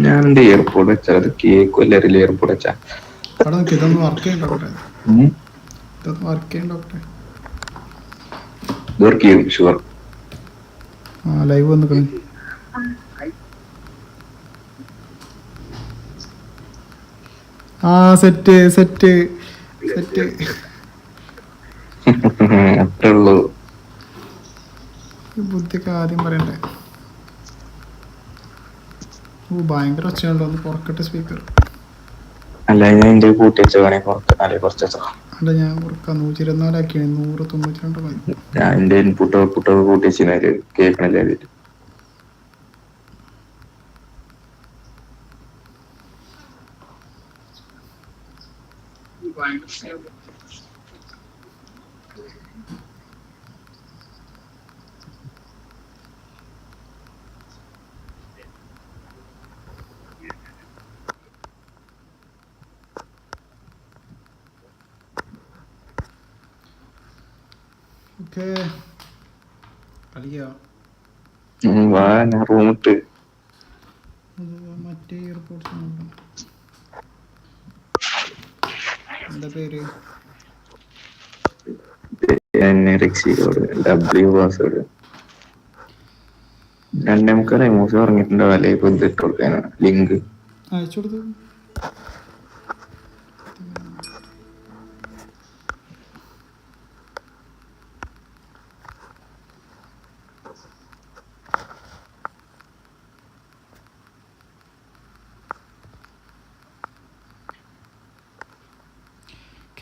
ഞാൻ എന്റെ എയർപോർട്ട് വെച്ചാൽ അത് കേക്കും എല്ലാവരും എയർപോർട്ട് വെച്ചാ അവിടെ നോക്കി ഇതൊന്ന് വർക്ക് ചെയ്യണ്ടോട്ടെ, ഇതൊന്ന് വർക്ക് ചെയ്യണ്ടോട്ടെ. വർക്ക് ചെയ്യും ഷുവർ. ആ ലൈവ് വന്നിക്കണ്. ആ സെറ്റ് സെറ്റ് സെറ്റ്. അത്രേ ഉള്ളൂ. ഈ ബുദ്ധിയൊക്കെ ആദ്യം പറയണ്ടേ. ഓ ഭയങ്കര ഒച്ചയുണ്ടോ, ഒന്ന് കുറക്കട്ടെ സ്പീക്കർ. അല്ല ഞാൻ എന്റെ കൂട്ടി വെച്ചോനെ കുറച്ച് വെച്ചോ. അല്ല ഞാൻ കുറക്കാം, 124 ആക്കിയാണ്, 192 മതി. ഞാൻ എന്റെ ഇൻപുട്ടോ കൂട്ടി വെച്ചാൽ കേൾക്കണില്ല. ഓക്കെ കളിക്കുക. വാ ഞാൻ റൂമിട്ട് മറ്റേ എയർപോർട്ട്സ് എന്താ പേര്? W പാസ്വേഡ് 2:45 മൂസ പറഞ്ഞിട്ടുണ്ടാവും. അല്ലെ ഇപ്പൊ ഇത് ഇട്ട് കൊടുക്കാനാ ലിങ്ക് അയച്ചു കൊടുത്തു.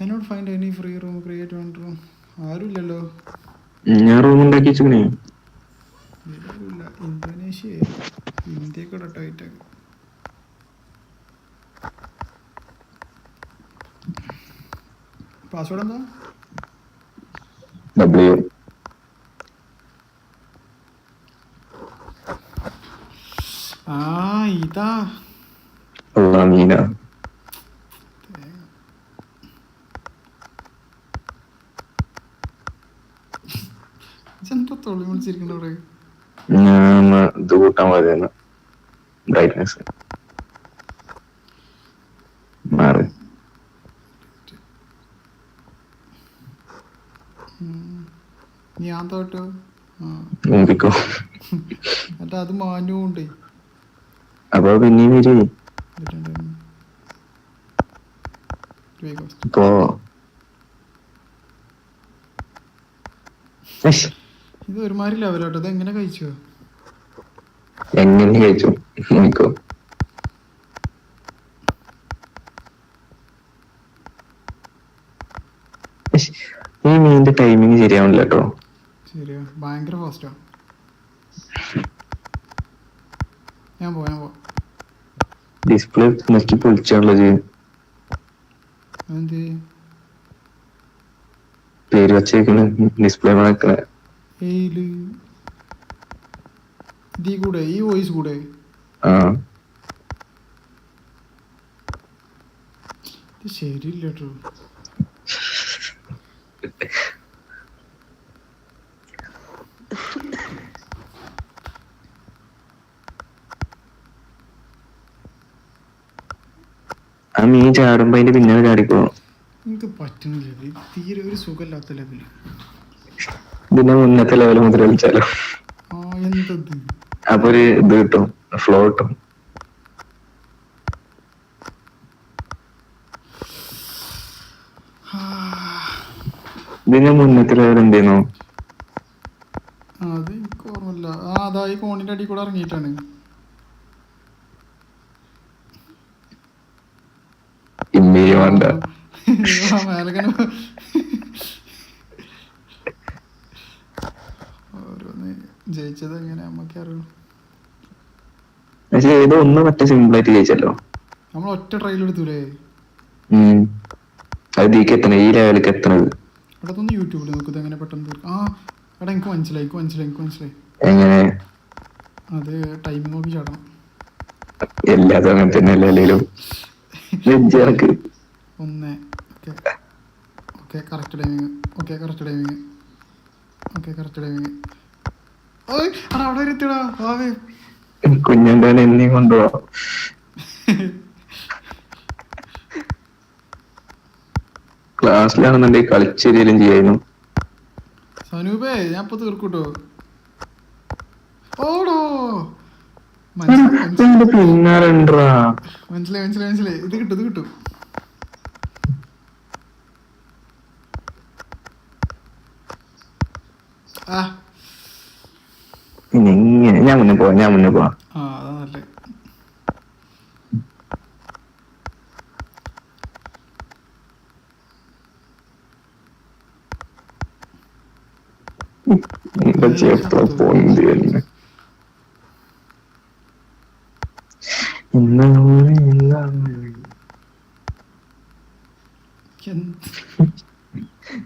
Cannot find any free room, create one room. ആരുമില്ലല്ലോ. ഞാൻ റൂം ഉണ്ടാക്കി വെച്ചിക്കണേ. ഇല്ല ഇന്തോനേഷ്യ, ഇന്ത്യക്ക് ടൈറ്റ്. പാസ്വേഡ് എന്താ? W. ആ ഇതാ മീന. എന്താ തൊള്ളി വിളിച്ചിരിക്കണ. ഞാൻ ഇത് കൂട്ടാൻ മതിയെന്ന് ബ്രൈറ്റ്നെസ് മാറി. ഞാൻ തോട്ടോ നോക്കിക്കോ. എന്നിട്ട് അത് മാനുണ്ട്. അപ്പൊ പിന്നെയും വരേ ഇപ്പോ ഇത് ഒരുമാതിരി ലെവലോട്ടോ. ഇത് എങ്ങനെ കഴിച്ചോ? എങ്ങനെ കഴിച്ചു നോക്കോ. ഈ മീനിന്റെ ടൈമിങ് ശരിയാവണില്ല കേട്ടോ. ശരിയാ, ഭയങ്കര ഫാസ്റ്റാ. ഞാൻ പോ ഡിസ്പ്ലേ നക്കി പൊളിച്ചാണുള്ളത്. എന്ത് പേര് വച്ചേക്കണ് ഡിസ്പ്ലേ നടക്കണ. ഇതീ കൂടെ ഈ വോയിസ് കൂടെ ഇത് ശരിയില്ല കേട്ടോ. ആ മീൻ ചാടുമ്പോ അതിന്റെ പിന്നാലെ ചാടിക്കോ. എനിക്ക് പറ്റുന്നില്ല, തീരെ ഒരു സുഖമില്ലാത്ത ലെവല്. ഇതിന്റെ മുന്നത്തെ ലെവൽ മുതൽ കളിച്ചാലോ. എന്തത് അപ്പൊ ഒരു ഇത് കിട്ടും, ഫ്ലോ കിട്ടും. ഇതിന്റെ മുന്നത്തെ ലെവൽ എന്തെയ്യുന്നു? അത് എനിക്ക് ഓർമ്മയില്ല. അതാ ഈ കോണിന്റെ അടി കൂടെ ഇറങ്ങിയിട്ടാണ്. ഓരോന്ന് ജയിച്ചത് എങ്ങനെ നമ്മക്ക് അറിയുള്ളൂ. പക്ഷെ ഇത് ഒന്ന് മറ്റേ സിമ്പിൾ ആയിട്ട് ജയിച്ചല്ലോ. നമ്മൾ ഒറ്റ ട്രയൽ എടുത്തൂലേ. അത് ഇതിക്ക് എത്തണ, ഈ ലെവലിലേക്ക് എത്തണത്. അതൊന്ന് യൂട്യൂബിൽ നോക്കുന്നത് എങ്ങനെ പെട്ടെന്ന്. എടാ എനിക്ക് മനസ്സിലായി. എങ്ങനെ? അത് ടൈമിംഗ് നോക്കി ചാടണം. എല്ലാതും അങ്ങനെ തന്നെ അല്ലെങ്കിലും. ഒന്ന് ഓക്കെ കറക്റ്റ് ടൈമിങ്. അവിടെ വരെ എത്തിയടാ. കുഞ്ഞുണ്ടോ എന്നെയും കൊണ്ടുപോവാം. ക്ലാസ്സിലാണെന്നുണ്ടെങ്കിൽ കളിച്ചേരിയലും ചെയ്യായിരുന്നു. സനൂപേ ഞാൻ ഇപ്പൊ തീർക്കൂട്ടോ. ഓടോ മനസ്സിലായി പിന്നാലെണ്ടാ മനസ്സിലായി മനസ്സിലായി മനസ്സിലായി. ഇത് കിട്ടും ഇത് കിട്ടും. ആ ഇങ്ങനെ ഞാൻ മുന്നേ പോവാ. ആ അതാ നല്ലേ. എപ്പോ പോയിന്റ് തന്നെ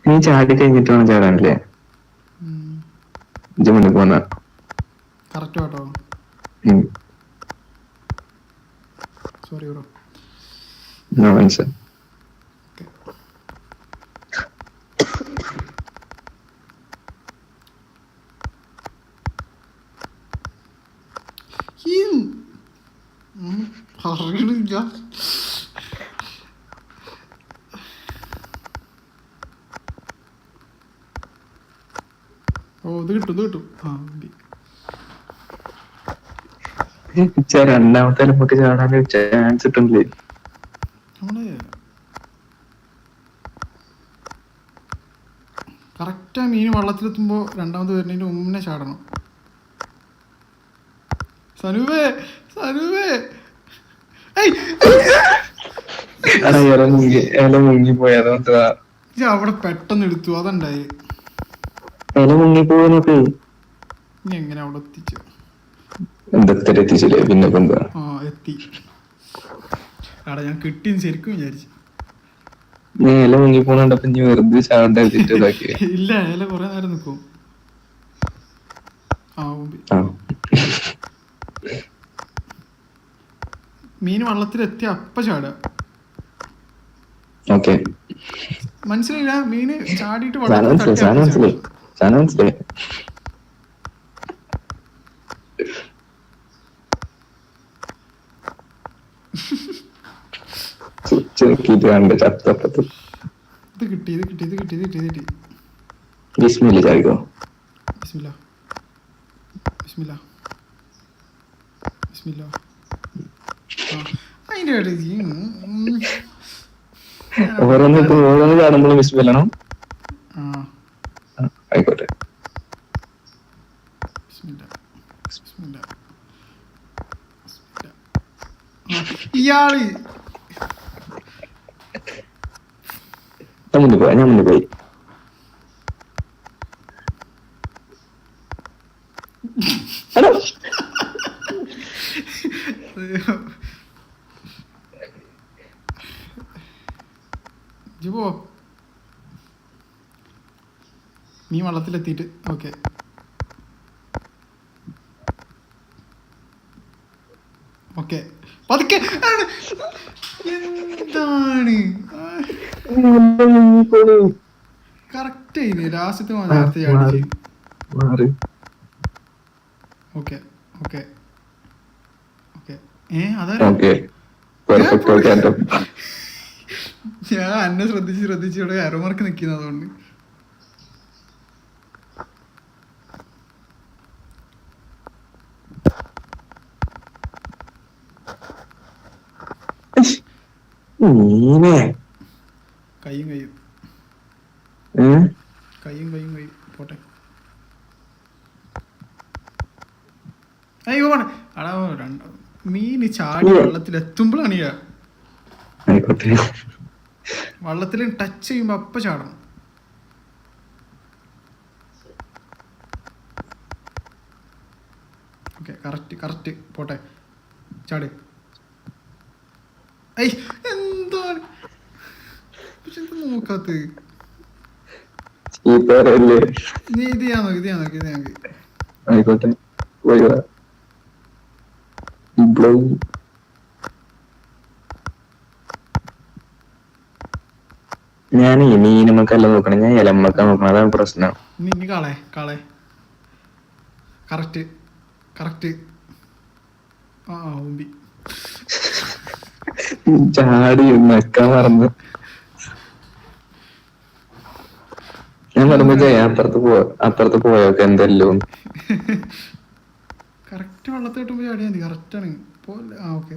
നീ ചാടി കഴിഞ്ഞിട്ട് വേണം ചാടാനല്ലേ? ഇജ്ജ് മുന്നേ പോന്ന കറക്റ്റ് കേട്ടോ. Sorry bro. മനസ്സിലായി. അറിയണില്ല. ഓ ഇത് കിട്ടും ഇത് കിട്ടും. ആ മതി. രണ്ടാമത്തെ നമുക്ക് ചാടാൻ ചാൻസ് കിട്ടുന്നില്ലേ? നമ്മള് കറക്റ്റാ മീൻ വെള്ളത്തിലെത്തുമ്പോ രണ്ടാമത് വരുന്നതിന് മുന്നേ ചാടണം. സനുവേ സനുവേ ഇല മുങ്ങിപ്പോയത് അവിടെ പെട്ടെന്ന് എടുത്തു അതുണ്ടായി. ഇല മുങ്ങിപ്പോയനൊക്കെ ഇനി എങ്ങനെ അവിടെ എത്തിച്ചു? എന്തൊക്കെ എത്തിച്ചില്ലേ? പിന്നെ എന്താ? ആ എത്തി. എടാ ഞാൻ കിട്ടിയെന്ന് ശരിക്കും വിചാരിച്ചു. നീ ഇല മുങ്ങിപ്പോണണ്ടപ്പോ നീ വെറുതെ ചാണ്ട ഇതാക്കി. ഇല്ല ഇല കൊറേ നേരം നിക്കും. മീൻ വെള്ളത്തിലെത്തി അപ്പ ചാടുക. ഓക്കെ മനസ്സിലായില്ല? മീന് ചാടിയിട്ട് മനസ്സിലായി. ഇത് കിട്ടി ഇത് കിട്ടി ഇത് കിട്ടി ഇത് കിട്ടി ഇത് കിട്ടി. ബിസ്മില്ല ചാടിക്കോ. ബിസ്മില്ല ബിസ്മില്ല ബിസ്മില്ല. അതിന്റെ ഓരോന്ന് ചാടുമ്പോഴും ബിസ്മില്ലണം. ആയിക്കോട്ടെ. ഇയാള് ഞാൻ മുന്നേ പോയി. ജിബോ നീ വെള്ളത്തിലെത്തിയിട്ട് ഓക്കെ. ഓക്കെ പതുക്കെ. എന്താണ് കറക്റ്റ് ആയില്ലേ? ലാസ്റ്റത്തെ നേരത്തെ ചാടി. Okay okay okay. അതാ ഞാൻ എന്നെ ശ്രദ്ധിച്ച് ഇവിടെ അരോമാർക്ക് നിൽക്കുന്നത്. അതുകൊണ്ട് കയ്യും പോട്ടെ. അയ്യോ അടാ മീന് ചാടി വെള്ളത്തിലെത്തുമ്പോഴാണ് വെള്ളത്തിൽ ടച്ച് ചെയ്യുമ്പോ അപ്പ ചാടണം. ഓക്കെ കറക്റ്റ് പോട്ടെ. ചാട്. എന്താണ് നോക്കാത്ത? നീ ഇത് ഞാൻ നോക്കി ആയിക്കോട്ടെ. ഞാൻ മീനമ്മക്കല്ല നോക്കണം, ഞാൻ ഇലമ്മക്ക നോക്കണം. അതാണ് പ്രശ്നം. നീ കാളെ കറക്റ്റ് ആ ഉമ്പി. ചാടി നക്കാൻ മറന്ന്. ഞാൻ പറയുമ്പോ ജയ അപ്പുറത്ത് പോയൊക്കെ എന്തെല്ലോ. കറക്റ്റ് വെള്ളത്തിൽ കിട്ടുമ്പോ ചാടിയാ മതി. കറക്റ്റാണ്. പോലെ ആ ഓക്കെ.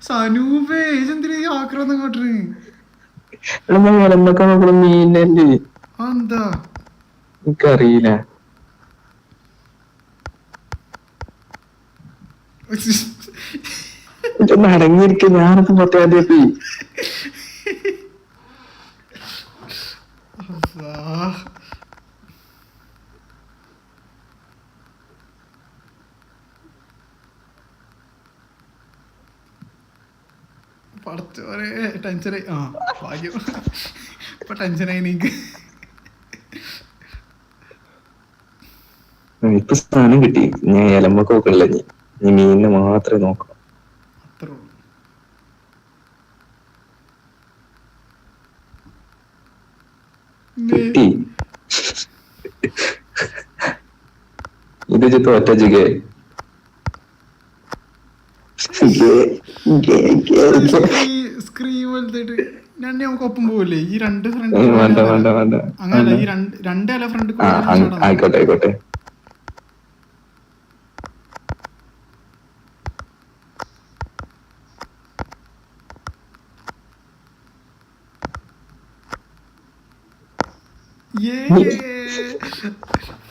സനൂപേ ഇതെന്തിനാ ഈ ആക്രമണം കാട്ടുന്നത്? മലന്നൊക്കെ നോക്കണ മീനല്ലേ? എന്താ എനിക്കറിയില്ല. അടങ്ങിയിരിക്കും. ഞാനൊക്കെ പൊട്ടാതെ പടച്ചോരെ ടെൻഷനായി. ആ ഭാഗ്യം. ഇപ്പൊ ടെൻഷനായി നീക്ക്. ഇപ്പൊ സ്ഥാനം കിട്ടി. ഞാൻ ഇലമ്പൊക്കെ നോക്കണില്ല. നീ മീനിനെ മാത്രമേ നോക്കണം. അത്രേ ഉള്ളൂ. കിട്ടി. ഇത് തോറ്റ ജിഗേ. സ്ക്രീൻ വലുതായിട്ട് രണ്ട് നമുക്ക് ഒപ്പം പോവില്ലേ? ഈ രണ്ട് ഫ്രണ്ട് വേണ്ട. അങ്ങനല്ല, ഈ രണ്ട് അല ഫ്രണ്ട്. ആയിക്കോട്ടെ.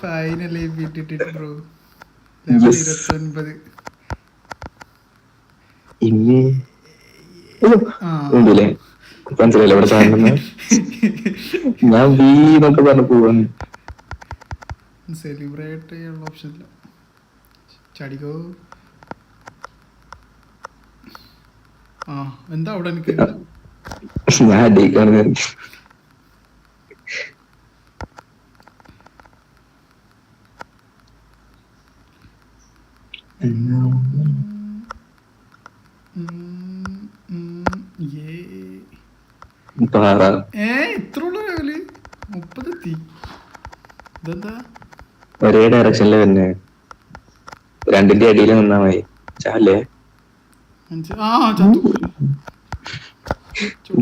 Finally beat bro. ലെവൽ 29. ഉണ്ടല്ലേ? മനസ്സിലായില്ല ഇവിടെ സാധനം. ഞാൻ ബി എന്നൊക്കെ പറഞ്ഞു പോവാണ്. സെലിബ്രേറ്റ് ചെയ്യാനുള്ള ഓപ്ഷൻ ഇല്ല. ചടിക്കോ. ആ എന്താ അവിടെ എനിക്ക് ഞാൻ അടിക്കാണ്. ഇത്ര ഉള്ള ലെവല് 30 എത്തി. ഇതെന്താ ഒരേ ഡയറക്ഷനില് തന്നെ രണ്ടിന്റെ അടിയിൽ നിന്നാ മതി. ചാലേ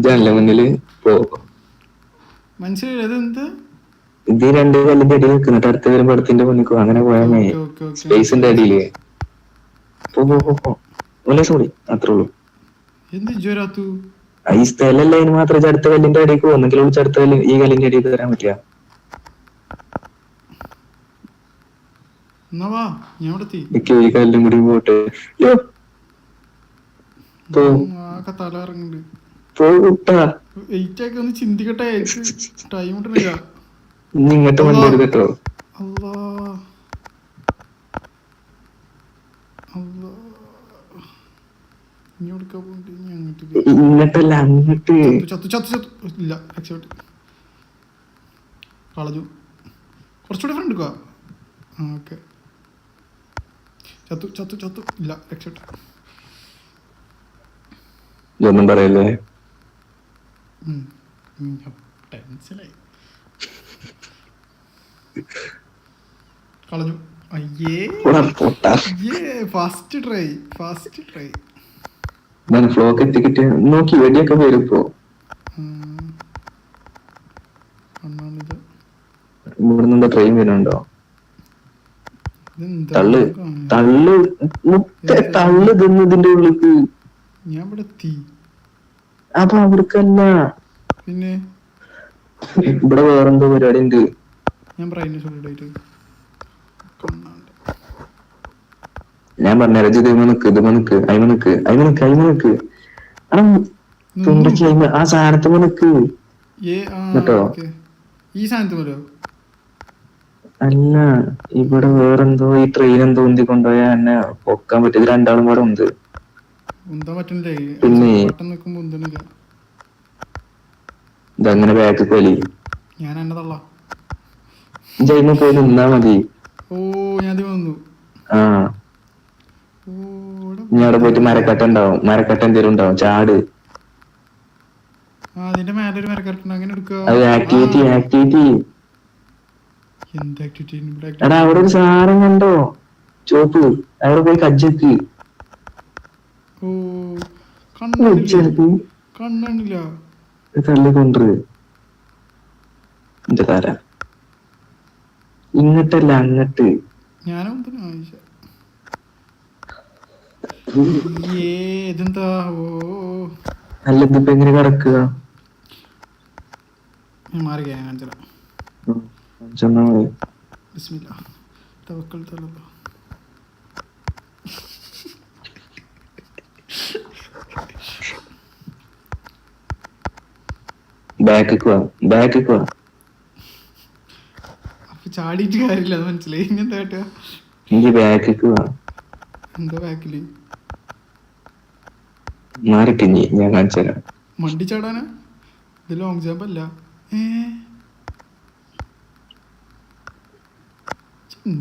ജനല മുന്നില് പോ. മനസ്സിലായി. അതെന്ത് ഇത് രണ്ട് കല്ലിന്റെ അടിയിൽ നിൽക്കുന്നിട്ട് അടുത്ത വരുമ്പോ അടുത്തിന്റെ മുന്നിൽ അങ്ങനെ പോയാൽ മതി. സ്പേസിന്റെ അടിയില് പോ. സോറി അത്രേ ഉള്ളൂ. എന്ത് ജ്വരാത്തു ഈ സ്ഥലല്ല അതിന് മാത്രം അടുത്ത കല്ലിന്റെ അടിക്ക് പോകുന്നെങ്കിൽ വിളിച്ച് അടുത്ത കല്ല് ഈ കല്ലിന്റെ അടിയിൽ തരാൻ പറ്റില്ല. ഈ കല്ലും കൂടി പോട്ടെ. തല ഇറങ്ങുന്നുണ്ട്. ഒന്ന് ചിന്തിക്കട്ടെ. ടൈം കിട്ടണില്ല. ഇങ്ങോട്ട് വണ്ടി കേട്ടോ. ഇങ്ങോട്ടല്ല അങ്ങോട്ട്. ഇല്ല രക്ഷപ്പെട്ടു. കളഞ്ഞു. കുറച്ചുകൂടെ ഫ്രണ്ട് എടുക്കുക. ഓക്കെ. ചത്തു. ഇല്ല രക്ഷപ്പെട്ടു. ഇതൊന്നും പറയല്ലേ. ടെൻഷനായി. കളഞ്ഞു. അയ്യേ ഫസ്റ്റ് ട്രൈ. ഫ്ലോക്ക് എത്തിക്കിട്ട് നോക്കി വെടിയൊക്കെ വരും ഇപ്പോ. ഇവിടുന്ന് ട്രെയിൻ വരുന്നുണ്ടോ? തള്ളു തിന്ന് ഇതിന്റെ ഉള്ളിക്ക്. ഞാൻ ഇവിടെ എത്തി. അപ്പൊ അവിടക്കല്ല, പിന്നെ ഇവിടെ വേറെന്തോ പരിപാടി ഉണ്ട്. ഞാൻ പറഞ്ഞ ആ സാധനത്ത് നിക്ക് കേട്ടോ. ഈ സാധനത്ത് പോലോ അല്ല, ഇവിടെ വേറെന്തോ ഈ ട്രെയിൻ എന്തോ ഉന്തി കൊണ്ടുപോയാ എന്നെ പൊക്കാൻ പറ്റിയത്. രണ്ടാളും കൂടെ ഉണ്ട്. പിന്നെ ഇതങ്ങനെ ബാക്ക് കൊലി ജൈമ പോയി നിന്നാ മതി. ആ ഇനി അവിടെ പോയിട്ട് മരക്കട്ട എന്തേലും ഉണ്ടാവും. ചാട്. അത് ആക്ടിവിറ്റി. എടാ അവിടെ ഒരു സാധനം കണ്ടോ? ചോപ്പ് അവിടെ പോയി കജ്ജക്ക് ഓ കണ്ണണില്ലേ? വെച്ചെനിക്ക് കണ്ണണില്ല. തള്ളിക്കൊണ്ടത് എന്റെ തല ഇങ്ങട്ടല്ല അങ്ങട്ട്. ഞാനും ഇതെന്താ? ഓ അല്ല ഇതിപ്പോ എങ്ങനെ കിടക്കുക? മാറിയ ഞാൻ കാണിച്ചതാ. ചെന്നാ മതി. ബിസ്മില്ലാ തവക്കൽതു അലല്ലാഹ്. ബാക്കിക്ക് വാ, ബാക്കിക്ക് വാ. അപ്പൊ ചാടിയിട്ട് കാര്യമില്ല, അത് മനസ്സിലായി. ഇനി എന്താ കേട്ടാ? എനിക്ക് ബാക്കിക്ക് വാ. എന്താ ബാക്കില്? മാറിട്ടിഞ്ഞി ഞാൻ കാണിച്ചു തരാം. മണ്ടി ചാടാനാ? ഇത് ലോങ് ജമ്പ് അല്ല.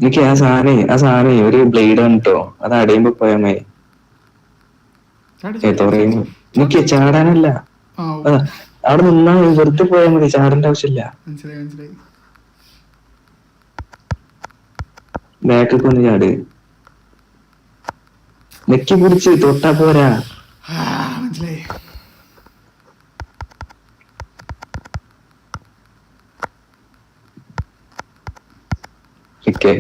എനിക്ക് ആ സാധനേ ഒരു ബ്ലേഡ് ആണ് കേട്ടോ. അത് അടയുമ്പോ പോയാ മതി. എനിക്ക് ചാടാനല്ല, അവിടെ നിന്നാ വെറുതെ പോയാൽ മതി, ചാടേണ്ട ആവശ്യമില്ല. മനസ്സിലായി മനസ്സിലായി. ബാക്കൊക്കെ ഒന്ന് ചാട്. നെക്കി പിടിച്ച് തൊട്ടാ പോരാ. മനസ്സിലായി. ഓക്കെ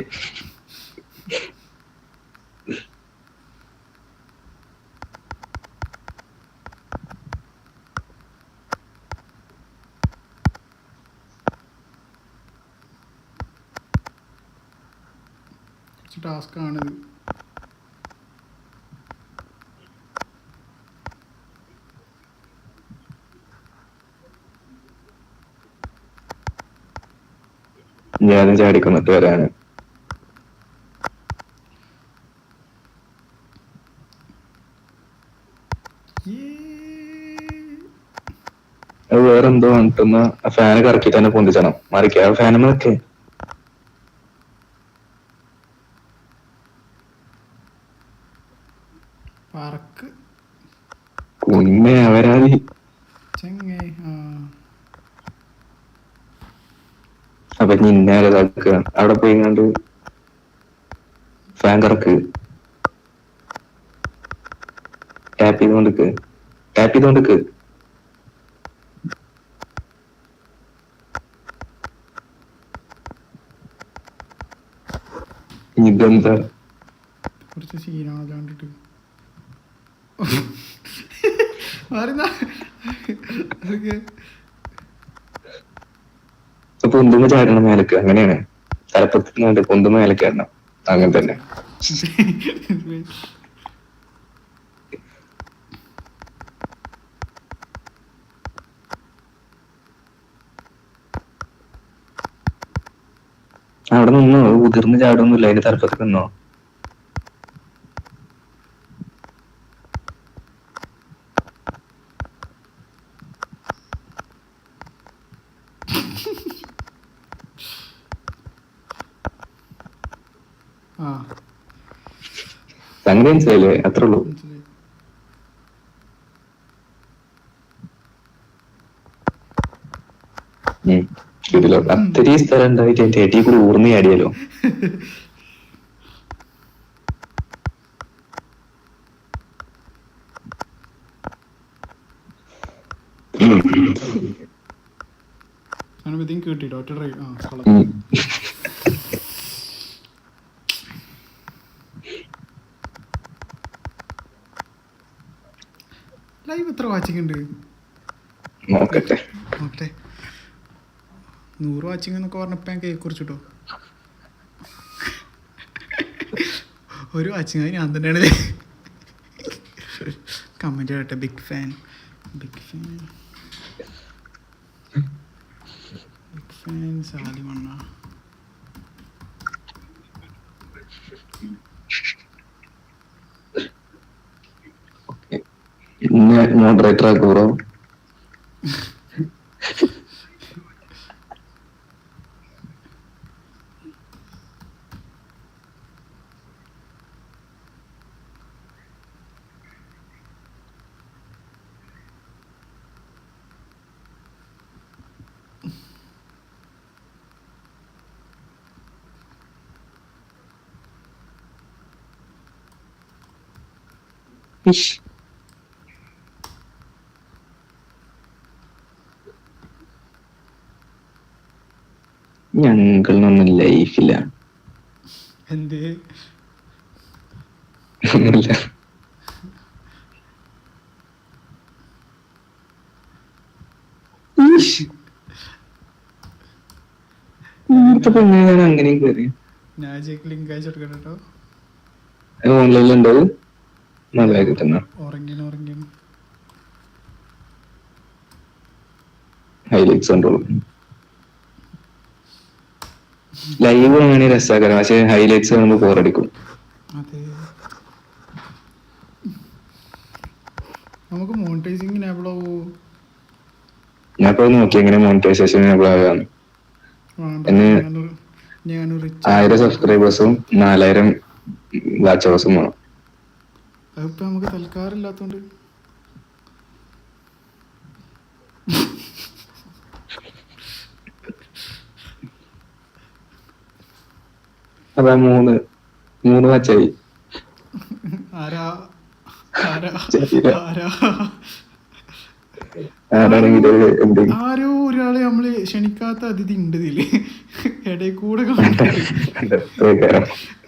ടാസ്ക് ആണിത്. ഞാനും ചാടിക്കൊന്നിട്ട് വരാന്. അത് വേറെന്തോ വന്നിട്ടുന്ന ആ ഫാന് കറക്കി തന്നെ പൊന്തിച്ചണം. മറിക്ക ആ ഫാന് മറക്കേ. പറക്ക് കുഞ്ഞെ അവരാതി ചെങ്ങായി. അപ്പൊ നിന്നാരതാക്കുക. അവിടെ പോയി കണ്ട് ഫാൻ കറക്ക്. ടാപ്പ് ചെയ്തോണ്ടിക്ക്, ടാപ്പ് ചെയ്തോണ്ടിക്ക്. ഇതെന്താ കുറച്ച് സീനാണല്ലോ കണ്ടിട്ട്. പൊന്തുമ്പോ ചാടണം മേലക്ക്, അങ്ങനെയാണ്. തലപ്പത്ത് പൊന്തുമ്പോ മേലക്ക് ചാടണം, അങ്ങനെ തന്നെ. അവിടെ നിന്നോ, ഉതിർന്ന് ചാടൊന്നുമില്ല, അതിന്റെ തലപ്പത്ത് നിന്നോ. സംഗതി മനസ്സിലായില്ലേ? അത്രേ ഉള്ളൂ. ഇതിലോ അത്രയും സ്ഥലം ഉണ്ടായിട്ട് എന്റെ ഏട്ടി കൂടി ഊർമ്മയാടിയാലോ. കേട്ടിട്ടോ ഒറ്റ ഡ്രൈവ്. ലൈവ് എത്ര വാച്ചിങ് ഉണ്ട് നോക്കട്ടെ. നോക്കട്ടെ. 100 വാച്ചിങ് എന്നൊക്കെ പറഞ്ഞപ്പോ ഞാൻ കേക്ക് കുറിച്ചിട്ടോ. ഒരു വാച്ചിങ് ഞാൻ തന്നെയാണ്. കമന്റ് ചെയ്യട്ടെ. Big fan big fan big fan Salimanna. Moderator ആക്കൂറോ? ഇഷ്. ഞങ്ങളിനൊന്നും ലൈഫില്ല. എന്തേ ഒന്നുമില്ല. ഇഷ്. ഇവിടുത്തെ പെണ്ണുങ്ങളാണ് അങ്ങനെയും കയറി. ഞാൻ ചേക്ക് ലിങ്ക് അയച്ചു കൊടുക്കണം കേട്ടോ. ഓൺലൈനിലുണ്ടോ? നല്ല കിട്ടുന്ന ഉറങ്ങിയാണ്. ഹൈലൈറ്റ്സ് കണ്ടോളൂ. ലൈവ് ആണെങ്കിൽ രസമാക്കണം, പക്ഷെ ഹൈലൈറ്റ്സ് കാണുമ്പോൾ ബോറടിക്കും. അതെ, നമുക്ക് മോണിറ്റൈസിങ് എനേബിൾ ആവോ? ഞാൻ ഇപ്പൊ നോക്കി എങ്ങനെ മോണിറ്റൈസേഷൻ എനേബിൾ ആകാന്ന്. ഞാൻ 1000 സബ്സ്ക്രൈബേഴ്സും 4000 വാച്ച് അവേഴ്സും വേണം. അതിപ്പോ നമുക്ക് തൽക്കാലം ഇല്ലാത്തോണ്ട് അതാ 3 വാച്ചായി. ആരാ ആരാണെങ്കിൽ എന്തെങ്കിലും ആരോ ഒരാളെ നമ്മള് ക്ഷണിക്കാത്ത അതിഥി ഉണ്ട് ഇതില്, ഇടയിൽ കൂടെ കാണുന്നുണ്ട്.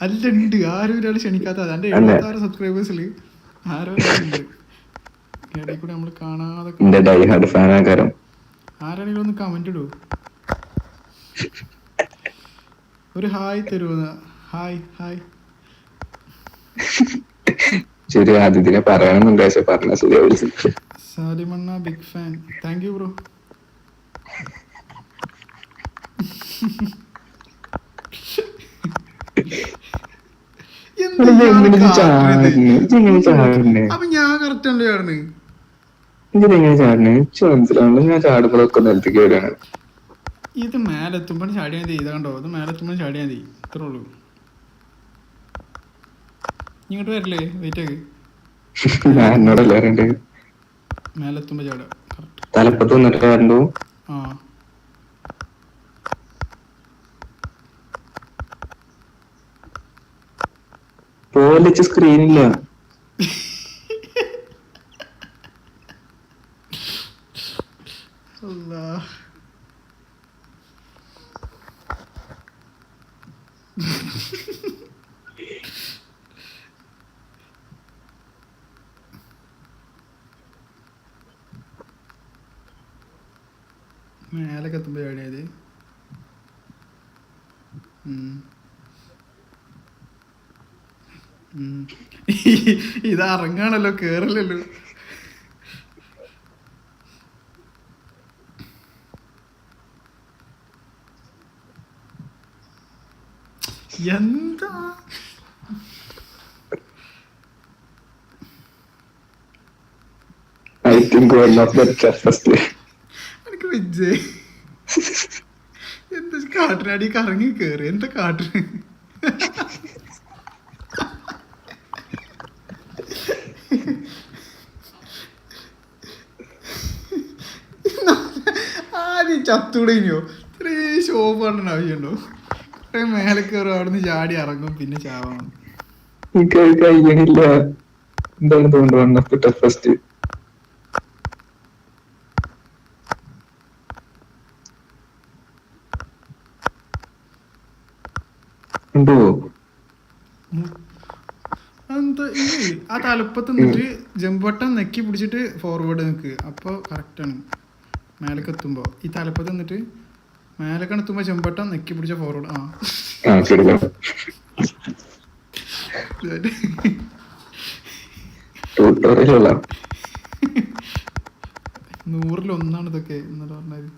അല്ല ഉണ്ട്, ആരോ ഒരാൾ ക്ഷണിക്കാത്ത അതിന്റെ 76 സബ്സ്ക്രൈബേഴ്സില് ആരോ ഒരാളുണ്ട് ഇടയിൽ കൂടെ നമ്മള് കാണാതെ. ആരാണെങ്കിലും ഒന്ന് കമന്റ് ഇടൂ, ഒരു ഹായ് തരുമോ? ഹായ്. ശരി, ആദ്യത്തിനെ പറയണമെന്നുണ്ട്, പക്ഷെ പറഞ്ഞ ശരിയാവില്ല. Salimanna big fan, thank you bro. അപ്പൊ ഞാൻ കറക്റ്റ് അല്ലേ ചാടുന്നത്? ഇതിനെങ്ങനെ ചാടണേ മനസ്സിലാവുള്ളൂ. ഞാൻ ചാടുമ്പോഴൊക്കെ നിലത്തേക്ക് വരികയാണ്. ഇത് മേലെത്തുമ്പോൾ ചാടിയാൽ മതി. ഇത് കണ്ടോ, ഇത് മേലെത്തുമ്പോൾ ചാടിയാൽ മതി, ഇത്രേ ഉള്ളൂ. ഇങ്ങോട്ട് വരില്ലേ? വെയിറ്റ് ആക്ക്. ഞാൻ എന്നോടല്ലേ അറിയണ്ടേ? മേലെത്തുമ്പോൾ ചാടുക. തലപ്പത്ത് വന്നിട്ട് കണ്ടു. ആ പോലിച്ച് സ്ക്രീനില്ല. മേലൊക്കെ എത്തുമ്പോൾ ചാടിയത്. ഇത് ഇറങ്ങാണല്ലോ, കേറില്ലല്ലോ. എന്താ എനിക്ക് വിജയ് എന്താ കാട്ടിനടി കറങ്ങി കേറി, എന്താ കാട്ടിന്? ആദ്യം ചത്തൂടെയോ? ഇത്രയും ഷോപ്പ് കാണേണ്ട ആവശ്യമുണ്ടോ? കുറെ മേലെ കയറും, അവിടുന്ന് ചാടി ഇറങ്ങും, പിന്നെ ചാവണം. കഴിയണില്ല. എന്താണ് തോന്നുന്നു ഫസ്റ്റ് ഉണ്ടോ? എന്താ ഈ ആ തലപ്പത്ത് നിന്നിട്ട് ജമ്പ് ബട്ടൺ നെക്കി പിടിച്ചിട്ട് ഫോർവേഡ് നിൽക്ക്, അപ്പോൾ കറക്റ്റാണ്. മേലേക്ക് എത്തുമ്പോൾ ഈ തലപ്പത്ത് നിന്നിട്ട് മേലേക്കാണ് എത്തുമ്പോൾ ജമ്പ് ബട്ടൺ നെക്കി പിടിച്ച ഫോർവേഡ്. ആ 100-ൽ 1 ഇതൊക്കെ എന്നല്ല പറഞ്ഞാല്.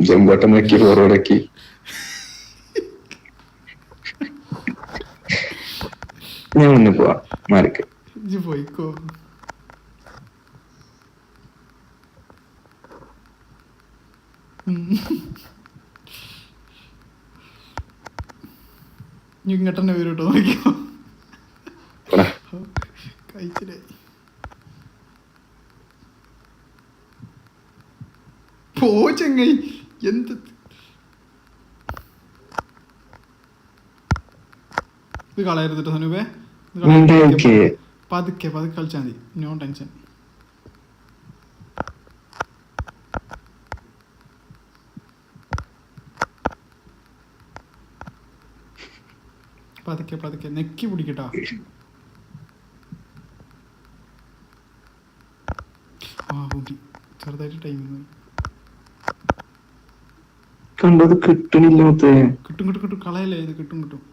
ജമ്പട്ടം നോക്കി ഫോർവേഡാക്കി. ഞാൻ മുന്നേ പോവാ, മാറിക്ക് പോയിക്കോ. ഇങ്ങോട്ടെന്നെ വരും കേട്ടോ, നോക്കിയോ. കഴിച്ചില്ലേ? പോ ചെങ്ങായി, എന്ത് ഇത് കളയരുത് സനുപേ. ഉണ്ടായിക്കേ പതുക്കെ പതുക്കെ കളിച്ചാൽ മതി. No tension. പതുക്കെ പതുക്കെ നെക്കി പിടിക്കട്ടോ. ആ കൂട്ടി ചെറുതായിട്ട് ടൈമിങ് കണ്ടത് കിട്ടണില്ല മൊത്തേ. കിട്ടും കിട്ടും കിട്ടും കളയല്ലേ ഇത്. കിട്ടും കിട്ടും.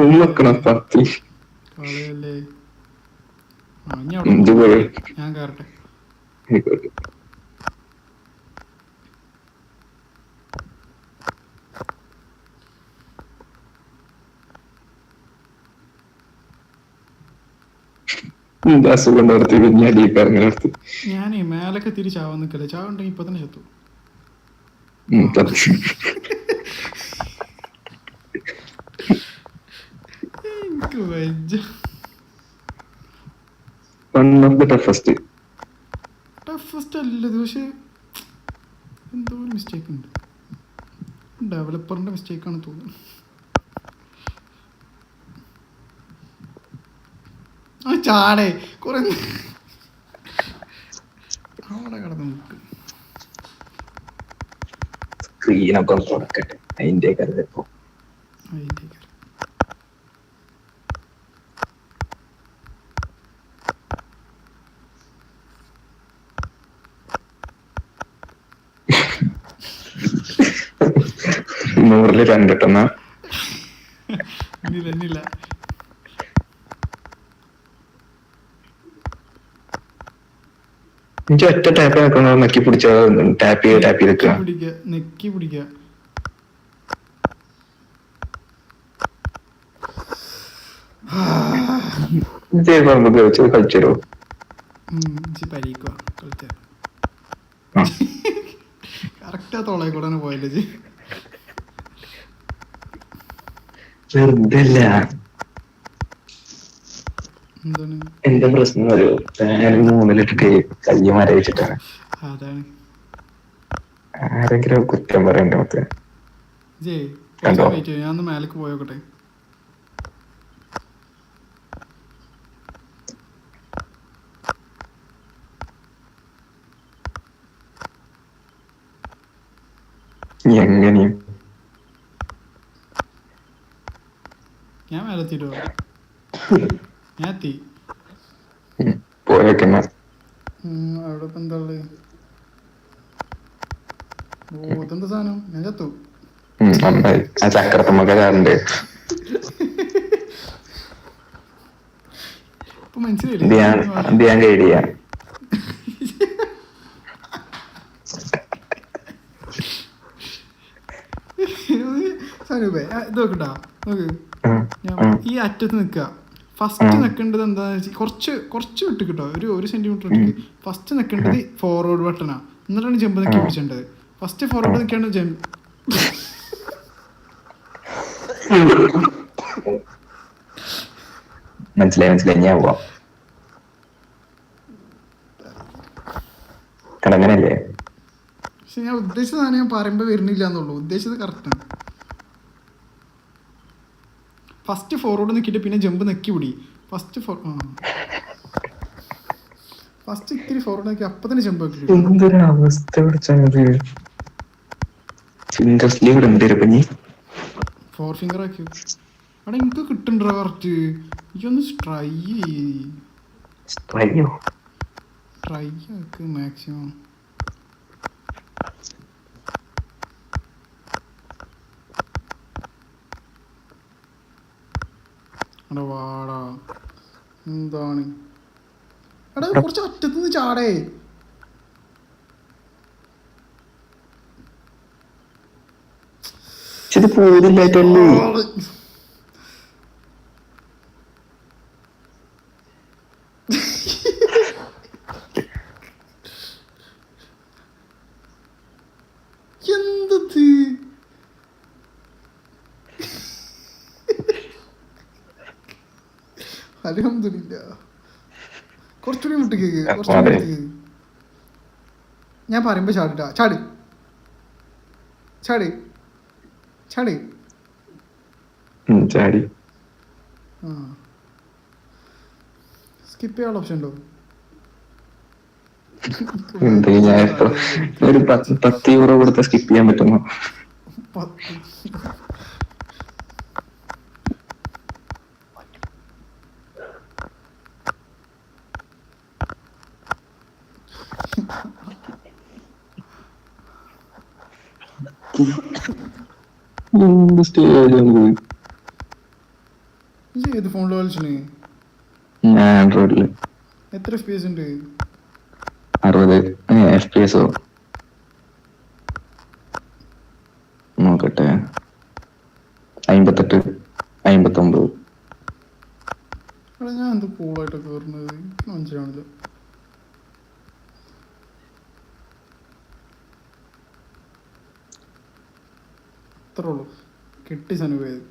ഉമ്മക്കണ പത്തി കളയല്ലേ. ആ ഇനി അവിടെ ഞാൻ കയറട്ടെ. അസുഖം നടത്തി പിന്നെ നടത്തി. ഞാനേ മേലൊക്കെ തിരിച്ചാവാൻ നിക്കല്ലേ. ചാവുണ്ടെങ്കിൽ ഇപ്പൊ തന്നെ ചത്തു. എനിക്ക് വെജ ടഫസ്റ്റ് അല്ലത്. പക്ഷെ എന്തോ ഒരു മിസ്റ്റേക്ക് ഉണ്ട്. ഡെവലപ്പറിന്റെ മിസ്റ്റേക്കാണ് തോന്നുന്നത്. ആ ചാടേ കുറെ അവിടെ കിടന്ന് നോക്ക്. സ്ക്രീനൊക്കെ തുറക്കട്ടെ അതിന്റെ കരുതപ്പോ. നൂറില് രണ്ടെട്ടെന്നാ ഇല്ല എനിക്ക് ഒറ്റ ടാപ്പ് നോക്കണോ? നെക്കി പിടിച്ച ടാപ്പ് ചെയ്ത് നെക്കി പിടിക്കുക. കളിച്ചോ പരീക്കോ കളിച്ച കറക്റ്റാ തോളെ കൂടെ പോയല്ലേ. ചെറുതല്ല എന്താണ് എന്റെ പ്രശ്നം. ഒരു മൂന്നിലിട്ടിട്ട് കയ്യ മര വെച്ചിട്ടാണ്. അതാണ് ആരെങ്കിലും കുറ്റം പറയണ്ട മൊത്തം. ഞാൻ ഒന്ന് മേലേക്ക് പോയോട്ടെ. എങ്ങനെയും ഞാൻ മേലെത്തിട്ടോ. ഞാൻ എത്തി. പോയേക്കണ അവിടെ ഇപ്പൊ എന്താ ഉള്ളത്? ഓ ഇതെന്താ സാധനം? ഞാൻ ചത്തു. നന്നായി. ആ ചക്രത്തുമ്മൊക്കെ ചാടുണ്ട്. ഇപ്പൊ മനസ്സിലായില്ലേ? ഞാൻ ഗൈഡ് ചെയ്യാം. സനൂപേ ഇത് നോക്കട്ടാ. നോക്ക് ഈ അറ്റത്ത് നിക്ക. ഫസ്റ്റ് നിൽക്കേണ്ടത് എന്താന്ന് വെച്ചാൽ കുറച്ച് വിട്ട് കിട്ടോ. ഒരു സെന്റിമീറ്റർ ഇട്ടിട്ട് ഫസ്റ്റ് നിൽക്കേണ്ടത് ഫോർവേഡ് ബട്ടണാ. എന്നിട്ടാണ് ജമ്പ് നിൽക്കി പിടിച്ചേണ്ടത്. ഫസ്റ്റ് ഫോർവേഡ് നിൽക്കേണ്ടത് ജമ്പ്. മനസ്സിലായി ഞാൻ പോവാം. കടങ്ങനല്ലേ? പക്ഷെ ഞാൻ ഉദ്ദേശിച്ച സാധനം ഞാൻ പറയുമ്പോ വരുന്നില്ല എന്നുള്ളൂ. ഉദ്ദേശിച്ചത് കറക്റ്റാണ്. ഫസ്റ്റ് ഫോർവേഡ് നിൽക്കിട്ട് പിന്നെ ജമ്പ് നെക്കി പിടി. ഫസ്റ്റ് ഇത്തിരി ഫോർവേഡ് നോക്കി അപ്പൊ തന്നെ ജമ്പ് ആക്കി. എന്തൊരവസ്ഥ ഫോർ ഫിംഗർ ആക്കി. അവിടെ എനിക്ക് കിട്ടണ്ടോ കറക്റ്റ്? എനിക്കൊന്ന് ട്രൈ ആക്ക് മാക്സിമം. അവിടെ വാടാ. എന്താണ് എടാ കുറച്ച് അറ്റത്തുനിന്ന് ചാടേ. പോതില്ലായിട്ടല്ലേ? എന്തത്? അൽഹംദുലില്ലാ. കുറച്ചുകൂടി വിട്ട് കേക്ക്, അതെ. കുറച്ചുകൂടി വിട്ട് കേക്ക്. ഞാൻ പറയുമ്പോ ചാടിട്ടാ, ചാട് ചാട് ചാട്. ചാടി. ആ സ്കിപ്പ് ചെയ്യാനുള്ള ഓപ്ഷൻ ഉണ്ടോ? എന്ത് ഞാൻ ഇപ്പൊ ഒരു 10 യൂറോ കൊടുത്ത സ്കിപ്പ് ചെയ്യാൻ പറ്റുമോ? 10. എന്ത് സ്റ്റേജ് പോയി. ഇത് ഏത് ഫോണിൽ കളിച്ചിന്? ഞാൻ ആൻഡ്രോയിഡില് എത്ര FPS ഉണ്ട്? 60 FPS നോക്കട്ടെ. 58, 59. എടാ ഞാൻ എന്ത് കൂളായിട്ടൊക്കെ കയറുന്നത് എനിക്ക് മനസ്സിലാണില്ല. അത്രേ ഉള്ളൂ, കിട്ടി സനുപോയത്.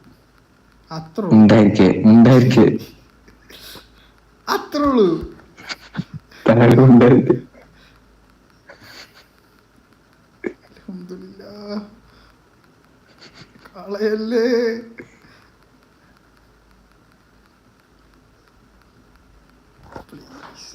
അത്രേ ഉള്ളൂ, അത്രേ ഉള്ളൂ. അൽഹംദുലില്ലാ, കളയല്ലേ. പ്ലീസ്.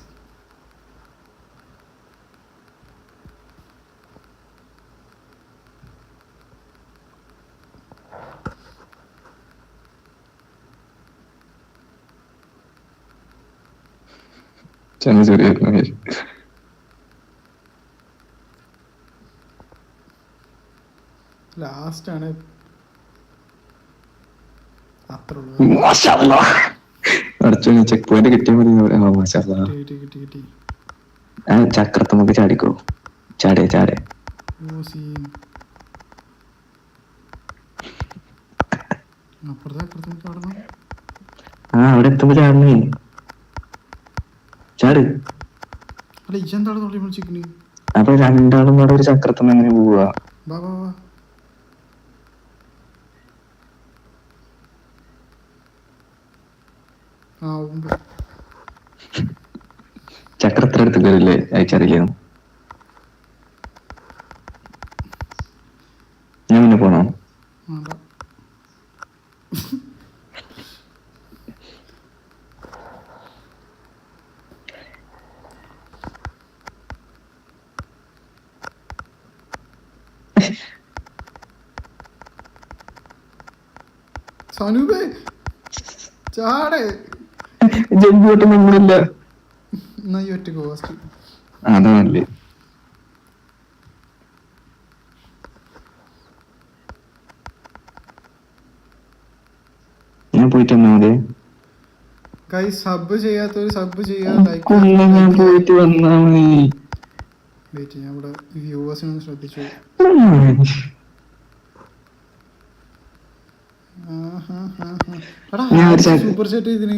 ലാസ്റ്റ് ആണ്. അത്രേ ഉള്ളൂ. ചെക്ക് പോയിന്റ് കിട്ടിയ മതി. കിട്ടി കിട്ടി കിട്ടി. ചക്രത്ത് നമുക്ക് ചാടിക്കോ. ചാടേ ചാടേ. ഓ സീൻ. അപ്പുറത്ത് ചാടണം. അവിടെ എത്തുമ്പോ ചാടണേ. ചാട്. അല്ല ഇജെന്താണ് തൊള്ളി വിളിച്ചിരിക്കണ്? അപ്പൊ രണ്ടാളും കൂടെ ഒരു ചക്രത്തുനിന്ന് എങ്ങനെ പോവാ? വാ വാ വാ. ആ ഉണ്ട്. ചക്രത്തിന്റെ അടുത്ത് കയറില്ലേ? അയച്ചറിയില്ലേ? ഞാൻ മുന്നേ പോണോ? വേണ്ട. സനൂപേ ചാടേ. ജമ്പ് നമ്മളില്ല. എന്നാ ഈ ഒറ്റ കോസ്റ്റ് അതാണല്ലേ. ഞാൻ പോയിട്ട് വന്നാ മതി. സബ് ചെയ്യാത്തൊരു സബ് ചെയ്യാ. ഞാൻ പോയിട്ട് വന്നാ മതി. വെയിറ്റ്, ഞാൻ ഇവിടെ വ്യൂവേഴ്സിനൊന്ന് ശ്രദ്ധിച്ചു. സൂപ്പർ ചാറ്റ് ചെയ്തിന്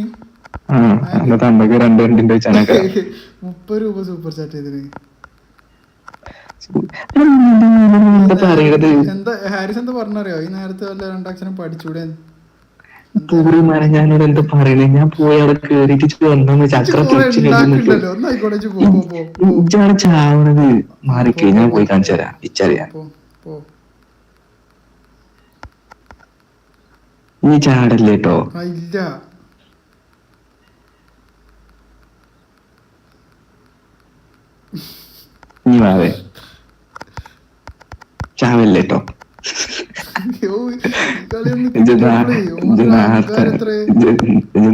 30 രൂപ സൂപ്പർ ചാറ്റ് ചെയ്തിന്. എന്താ ഹാരിസ് എന്താ പറഞ്ഞറിയോ? ഈ നേരത്തെ വല്ല രണ്ടാക്ഷരം പഠിച്ചൂടെ? ഞാനോട് എന്താ പറയണേ? ഞാൻ പോയി അവിടെ കേറിട്ട് വന്നു. ഉണ്ടാക്കിണ്ടല്ലോ. ഒന്നായിക്കോട്ടെ, ചാവണത് മാറിക്കേ. ഞാൻ പോയി കാണിച്ചു തരാം. ഇച്ചറിയാം. നീ ചാടല്ലേ കേട്ടോ. ഇല്ല നീ വാവേ ചാവല്ലേ കേട്ടോ.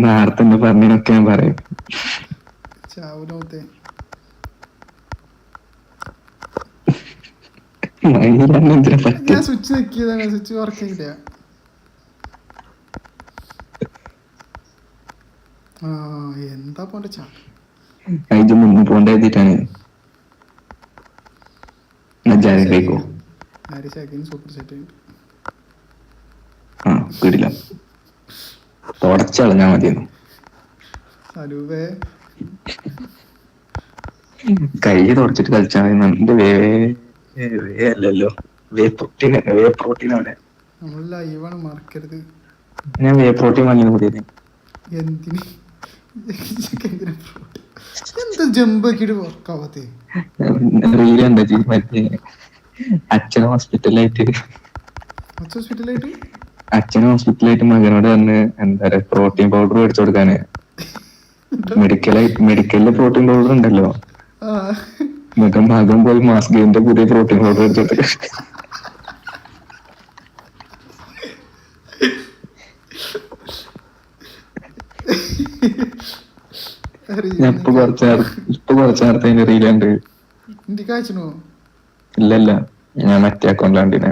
നേരത്തെ പറഞ്ഞൊക്കെ ഞാൻ പറയും. ഞാൻ സ്വിച്ച് നിക്കിയതാണ്, സ്വിച്ച് വർക്ക് ചെയ്യില്ല. എന്താ പോണ്ട ചാ മുന്നേ പോണ്ടെഴുതിട്ടാണ്. സൂപ്പർ സെറ്റ് വീടില്ല തുടച്ചളഞ്ഞാ മതിയെന്നു. കൈ തുടച്ചിട്ട് കളിച്ചാൽ മതി. എന്റെ വേ അല്ലല്ലോ, വേ പ്രോട്ടീൻ അവിടെ. മറക്കരുത്. ഞാൻ വേ പ്രോട്ടീൻ വാങ്ങിയത് മതിയത്. എന്തിന്? ജമ്പ് ആക്കിട്ട് വർക്കാവത്തേ റീലുണ്ട് മറ്റേ അച്ഛൻ ഹോസ്പിറ്റലായിട്ട് ഹോസ്പിറ്റലായിട്ട് മകനോട് വന്ന് എന്താ പറയാ പ്രോട്ടീൻ പൗഡർ മേടിച്ചു കൊടുക്കാന്. മെഡിക്കലില് പ്രോട്ടീൻ പൗഡർ ഉണ്ടല്ലോ. എന്നിട്ട് മകൻ പോയി മാസ്കിന്റെ പുതിയ പ്രോട്ടീൻ പൗഡർ എടുത്തിട്ട് ഞാൻ ഇപ്പൊ കുറച്ച് നേരത്തെ അതിന്റെ റീലുണ്ട്. ഇല്ലല്ല, ഞാൻ മറ്റേ അക്കൗണ്ടിലാണ്ടിനെ.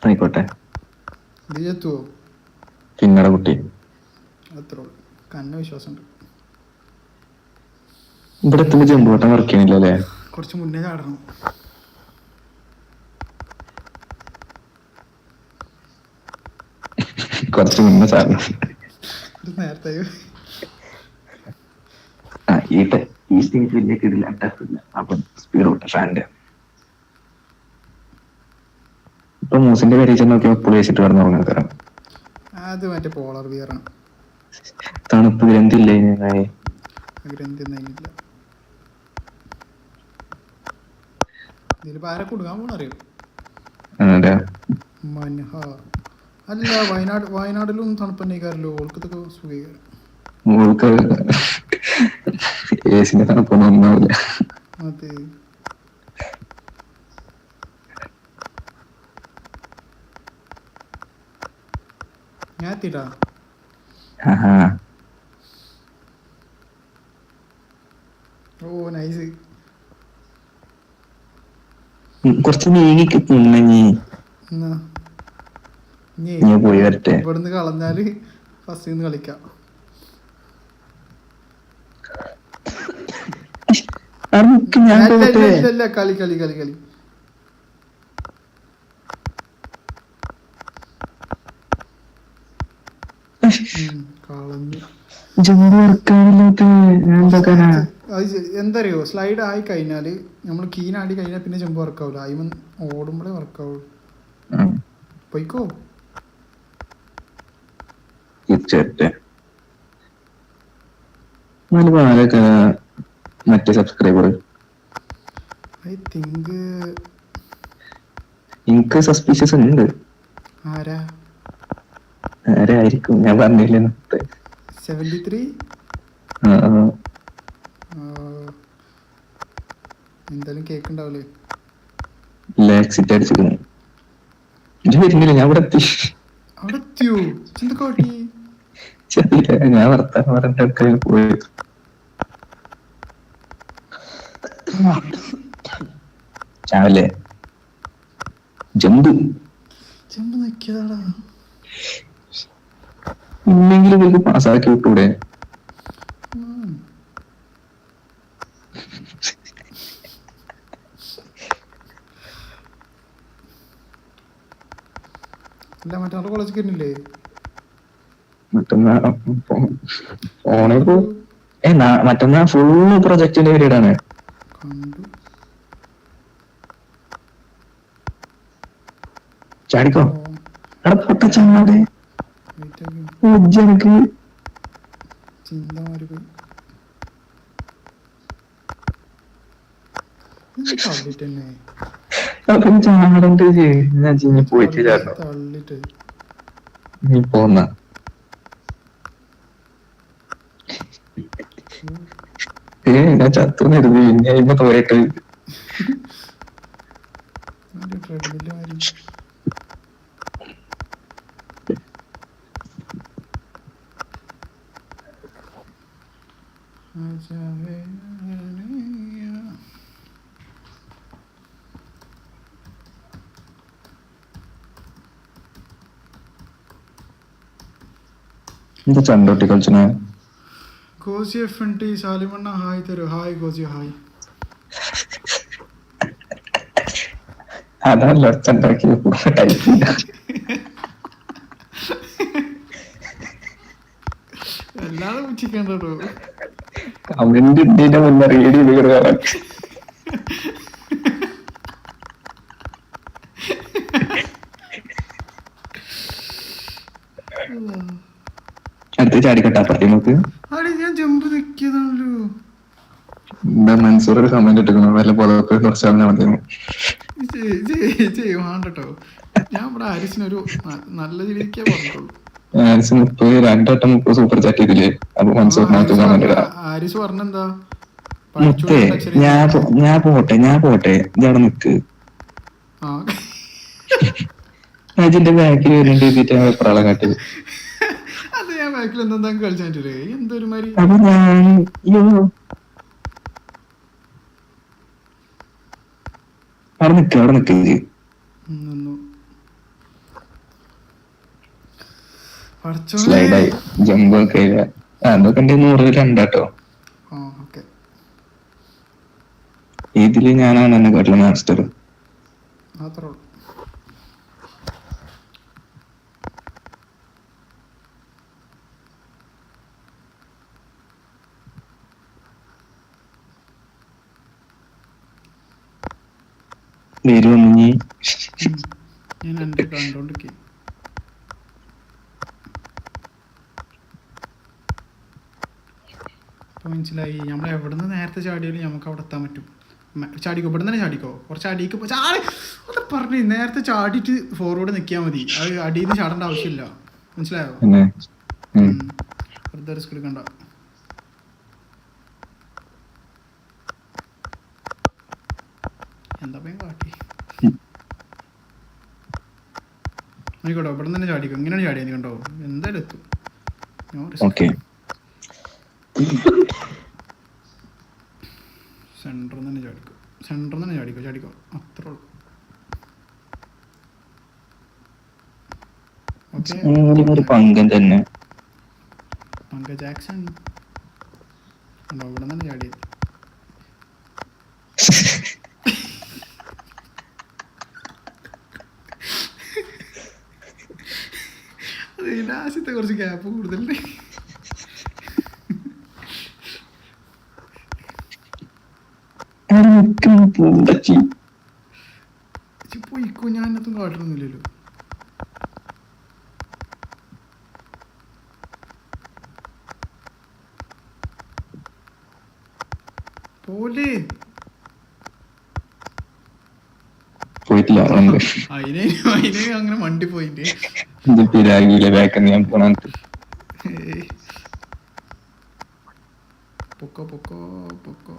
ആയിക്കോട്ടെ, പിന്നട കുട്ടി ഇവിടെ എത്തുമ്പോ ചെമ്പോട്ടം വർക്ക് ചെയ്യണില്ല അല്ലേ? കുറച്ച് മുന്നേ ചാടണം. കുറച്ച് മുന്നേ ചാടണം. നേരത്തെ ഈ സ്റ്റേജ് വലിയ കിടില്ല, അപ്പൊ സ്പീഡ് വിട്ട ഫാൻ്റെ ഇപ്പൊ മൂസിന്റെ പേര് നോക്കി എപ്പോഴും വെച്ചിട്ട് കിടന്നു തുടങ്ങാൻ. അത് മറ്റേ പോളർ ബിയറാണ്. തണുപ്പ് ഗ്രന്ഥി ഇല്ലേ? ഗ്രന്ഥി ഒന്നും ഇതിലിപ്പോ ആരെ കൊടുക്കാൻ പോണറിയോ? അല്ല, വയനാട്ടിലും തണുപ്പന്നേക്കാരല്ലോ. ഓൾക്കത്തൊക്കെ സുഖീകരം. തണുപ്പൊന്നും ഒന്നാവില്ല. അതെ, ഞാൻ എത്തിട്ടാ. ഓ നൈസ്. കുറച്ച് നീങ്ങിക്ക് പോയി വരട്ടെ. ഇവിടുന്ന് കളഞ്ഞാല് ഫസ്റ്റ് കളിക്കാം. കളി കളി കളി കളി എന്തറിയോ, സ്ലൈഡ് ആയി കഴിഞ്ഞാല് നമ്മള് കീനാടി കഴിഞ്ഞാൽ പിന്നെ ജമ്പ് വർക്കാവൂല. അയിമ ഓടുമ്പോഴേ വർക്കാവുള്ളൂ. പോയിക്കോ. മറ്റേ സബ്സ്ക്രൈബർ ഐ തിങ്ക് എനിക്ക് സസ്പീഷ്യസ് ഉണ്ട്. ആരായിരിക്കും ഞാൻ പറഞ്ഞില്ല. 73 എന്തായാലും കേക്കുണ്ടാവൂലേ? ലാക്സിറ്റ് അടിച്ചിരുന്നു. ഇത് വരുന്നില്ല, ഞാൻ ഇവിടെ എത്തി. ഞാൻ വർത്താനം പറഞ്ഞിട്ട് പോയി. ചാവല്ലേ ജമ്പ് നോക്കിയതാടാ. ഇല്ലെങ്കിലും ഇവർക്ക് പാസ്സാക്കി വിട്ടൂടെ? അല്ല, മറ്റേ കോളേജ് കിട്ടുന്നില്ലേ? മറ്റന്നാ ഫുള്ള് പ്രൊജക്ടിന്റെ പീരീഡാണ്. ചാടിക്കോ പൊട്ടച്ചാടെ ഉജ്ജനക്ക് അപ്പം ചാടണ്ട്. ഞാൻ പോയിട്ട് ചാടണം. നീ പോന്ന ഞാൻ ചത്തു കരുതി. ഞാൻ ഇപ്പൊ തോരട്ട് എന്താ ചണ്ടോട്ടി കളിച്ചനെ? ഗോസി FNT സാലിമണ്ണ ഹായ് തരൂ. ഹായ് ഗോസി, ഹായ്. അതല്ല ചണ്ടാക്കി എല്ലാരും ഉച്ചിക്കണ്ടോ? കമന്റ് ഇട്ടിട്ട് മുന്നേ റീഡ് ചെയ്ത് ചാടിക്കട്ടെ അപ്പുറത്തെ നമുക്ക്. അടി ഞാൻ ജമ്പ് നിക്കിയതാണല്ലോ. എന്താ മൻസൂർ ഒരു കമന്റ് ഇട്ടിരിക്കണം, വല്ല പുറത്ത് കുറച്ചാൽ മതിയോ. വേണ്ടട്ടോ, ഞാൻ ഇവിടെ ആരിസിനൊരു നല്ല രീതിക്കേ പറഞ്ഞിട്ടുള്ളൂ. ആരിസ് 30 സൂപ്പർ ചാറ്റ് ചെയ്തില്ലേ, അപ്പൊ മൻസൂറിനകത്ത് കമന്റ് ഇടാം. ആരിസ് പറഞ്ഞെന്താ, മുത്തേ ഞാൻ പോട്ടെ ഇതവിടെ നിക്ക്. അതിന്റെ ബാക്കിൽ വരുന്നുണ്ട് എഴുതിട്ട് വെപ്രാളം കാട്ടി. അത് ഞാൻ ബാക്കിൽ എന്താ കളിച്ചാ എന്തൊരു മാതിരി. അപ്പൊ ഞാൻ അവിടെ നിക്ക് സ്ലൈഡായി ജമ്പ് ഒക്കെ അതൊക്കെ 100-2 ഇതില് ഞാനാണ് എന്നെ കാട്ടിലെ മാസ്റ്റർ. വരുവൊന്നു ഞാൻ എന്റെ കണ്ടോണ്ടിരിക്കേ. മനസ്സിലായി, നമ്മൾ എവിടുന്ന് നേരത്തെ ചാടിയാലും നമുക്ക് അവിടെ എത്താൻ പറ്റും. ചാടിക്കോ, ഇവിടെ തന്നെ ചാടിക്കോ, കുറച്ച് അടിക്ക് പറഞ്ഞു. നേരത്തെ ചാടിയിട്ട് ഫോർവേഡ് നിൽക്കിയാൽ മതി, അത് അടിയിൽ നിന്ന് ചാടേണ്ട ആവശ്യമില്ല. മനസ്സിലായോ? വെറുതെ റിസ്ക് എടുക്കണ്ട. എന്താ കാട്ടി ആയിക്കോട്ടോ, ഇവിടെ തന്നെ ചാടിക്കോ. ഇങ്ങനെയാണ് ചാടിയാൽ നീ കണ്ടോ, എന്തായാലും എത്തും. സെന്ററിൽ തന്നെ ചാടിക്കോ, അത്രേ ഉള്ളൂ. പങ്ക ജാക്സൺ ഉണ്ടോ, ഇവിടെ തന്നെ ചാടിയത്. ആദ്യത്തെ കുറച്ച് ഗ്യാപ്പ് കൂടുതലുണ്ട്. പോയിക്കോ, ഞാൻ അതിനകത്തും കാട്ടണമെന്നില്ലല്ലോ. പോലെ പോയിട്ടില്ല, അതിനെ അങ്ങനെ വണ്ടി പോയിന്റെ പൊക്കോ പൊക്കോ പൊക്കോ.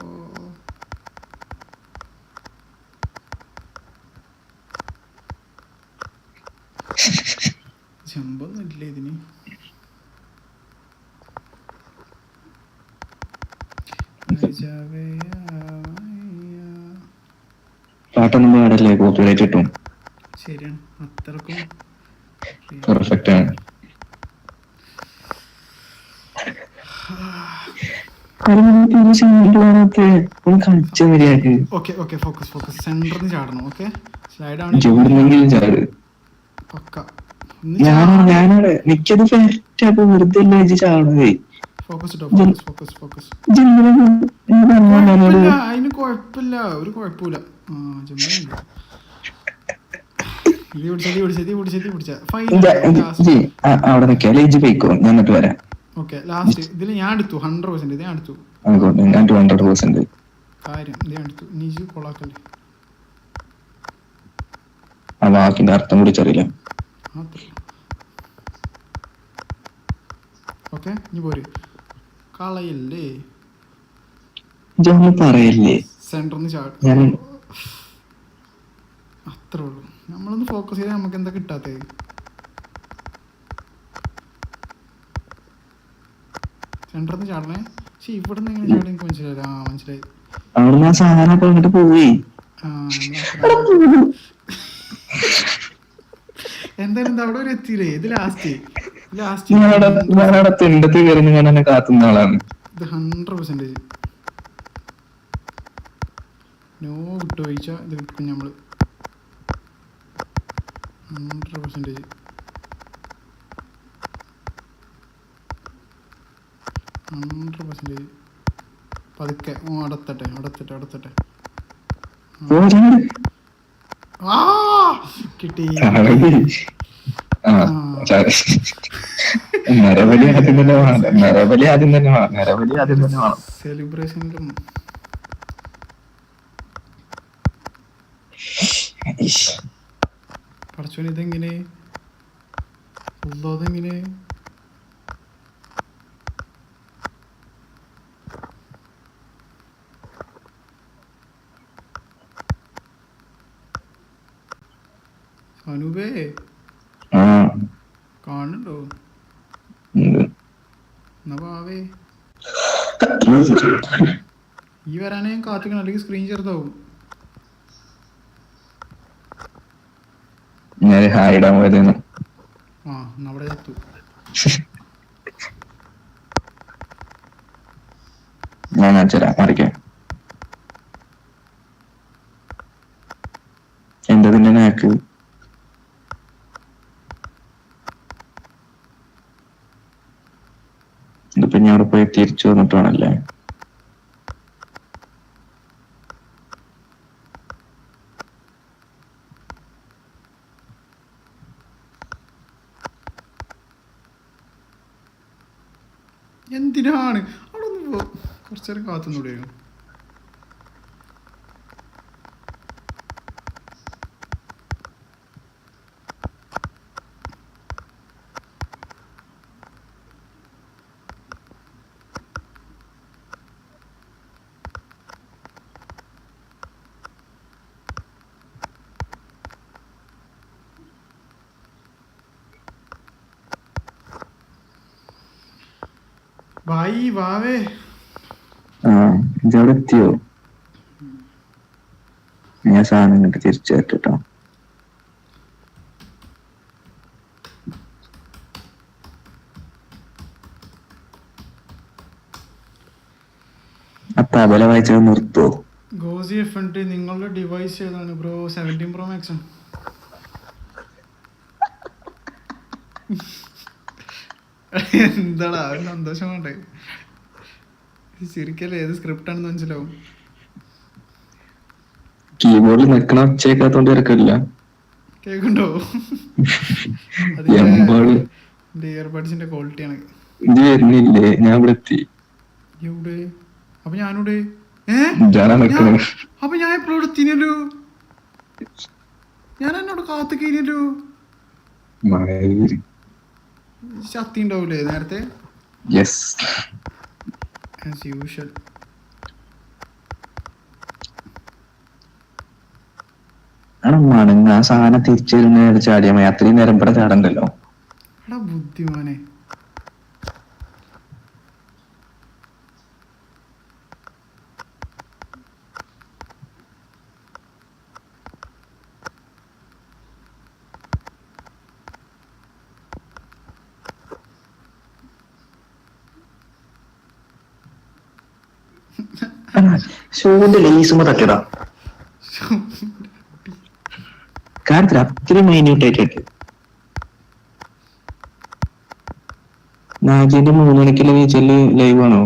ജമ്പൊന്നും ഇല്ല ഇതിന്. പാട്ടൊന്നും പാടല്ലേ, കോപ്പിറൈറ്റ് കിട്ടും. ശരിയാണ്, അത്രക്കും പെർഫെക്റ്റ് ആണ്. സെന്ററിന് ചാടണം. ഓക്കെ, സ്ലൈഡാണ്. ഞാനാണ് മിക്കത് വെറുതെ ചാടണേ. അതിന് കുഴപ്പമില്ല, ഒരു കുഴപ്പമില്ല. അവിടെ നിൽക്കാം, പോയിക്കോ, ഞാൻ എന്നിട്ട് വരാം. ഓക്കെ, ലാസ്റ്റ് ഇതിൽ ഞാൻ എടുത്തു 100%. ഇത് ഞാൻ എടുത്തു. കാര്യം ഇത് ഞാൻ എടുത്തു. നീജു കൊളാക്കല്ലേ, ആ വാക്കിന്റെ അർത്ഥം കുറിച്ചറിയില്ല. ഓക്കെ, ഇനി പോര്. കളയല്ലേ, പറയല്ലേ. സെന്ററിന്ന് ചാടും, അത്രേ ഉള്ളൂ. നമ്മളൊന്ന് ഫോക്കസ് ചെയ്താൽ നമുക്ക് എന്താ കിട്ടാത്തത്. സെന്ററിന്ന് ചാടണേ. പക്ഷെ ഇവിടെ നിന്ന് എങ്ങനെ ചാടി എനിക്ക് മനസ്സിലായില്ല. മനസ്സിലായി. എന്തായാലും എന്താ അവിടെ ഒരു എത്തിയില്ലേ. ഇത് ലാസ്റ്റ് ഇത് 100%. നോ വിട്ടുപോയിച്ച ഇത് കിട്ടും നമ്മള് 100%. പതുക്കെ അടുത്തട്ടെ. കിട്ടി. നരബലി ആദ്യം തന്നെ വേണം, നരബലി ആദ്യം തന്നെ വേണം, നരബലി ആദ്യം തന്നെ വേണം. സെലിബ്രേഷനിലും പറച്ചോൻ ഇതെങ്ങനെ അതെങ്ങനെ അനൂപേ ആ കാണുന്നുണ്ടോ? ഉണ്ട്. എന്നാ പാവേ ഈ വരാനേ ഞാൻ കാത്തിക്കണം, അല്ലെങ്കിൽ സ്ക്രീൻ ചെറുതാവും. ഞാൻ ഹായിടാൻ പോയതെന്ന്. ആ എന്നാ അവിടെ എത്തു. ഞാൻ അച്ഛരാ മറിക്കാം. എന്താ പിന്നെ നാക്ക്? ഇതിപ്പോ ഞാൻ അവിടെ പോയി തിരിച്ചു വന്നിട്ട് വേണല്ലേ? എന്തിനാണ് അവിടെ ഒന്ന് കുറച്ചു നേരം കാത്തുന്നൂടെയോ? ഭായി വാവേ ആ ഇതവിടെ എത്തിയോ? ഞാൻ സാധനം ഇങ്ങോട്ട് തിരിച്ചു തരട്ടോ. ആ തബല വായിച്ചത് നിർത്തോ? ഗോസി എഫ് നിങ്ങളുടെ ഡിവൈസ് ഏതാണ് ബ്രോ? 17 Pro Max. എന്താടാ ഒരു സന്തോഷം വേണ്ടേ? ശരിക്കല്ലേ ഏത് സ്ക്രിപ്റ്റ് ആണെന്ന് മനസ്സിലാവും. കീബോർഡിൽ നിൽക്കണ ഒച്ചേക്കാത്തോണ്ട് ഇറക്കില്ല. കേൾക്കുണ്ടോ? അതിന്റെ ഇയർബഡ്സിന്റെ ക്വാളിറ്റിയാണ്. ഇത് വരുന്നില്ലേ? ഞാൻ ഇവിടെ എത്തി. എവിടെ? അപ്പൊ ഞാനിവിടെ അപ്പൊ ഞാൻ എപ്പോഴും എത്തിനല്ലോ. ഞാൻ എന്നോട് കാത്തു കഴിഞ്ഞല്ലോ. ശക്തി ഉണ്ടാവൂലേ നേരത്തെ? As usual. മണങ്ങ ആ സാധനം തിരിച്ചു വരുന്ന ചാടിയാ മതി. അത്രയും നേരം ഇവിടെ ചാടണ്ടല്ലോ. എടാ ബുദ്ധിമാനെ. ഷൂവിന്റെ ലേസുമ്പോ തട്ടിടാ. കാര്യത്തിൽ അത്രയും മൈന്യൂട്ട് ആയിട്ടുണ്ട്. നാജിന്റെ 3 മണിക്കുള്ള നീച്ചല് ലൈവ് ആണോ?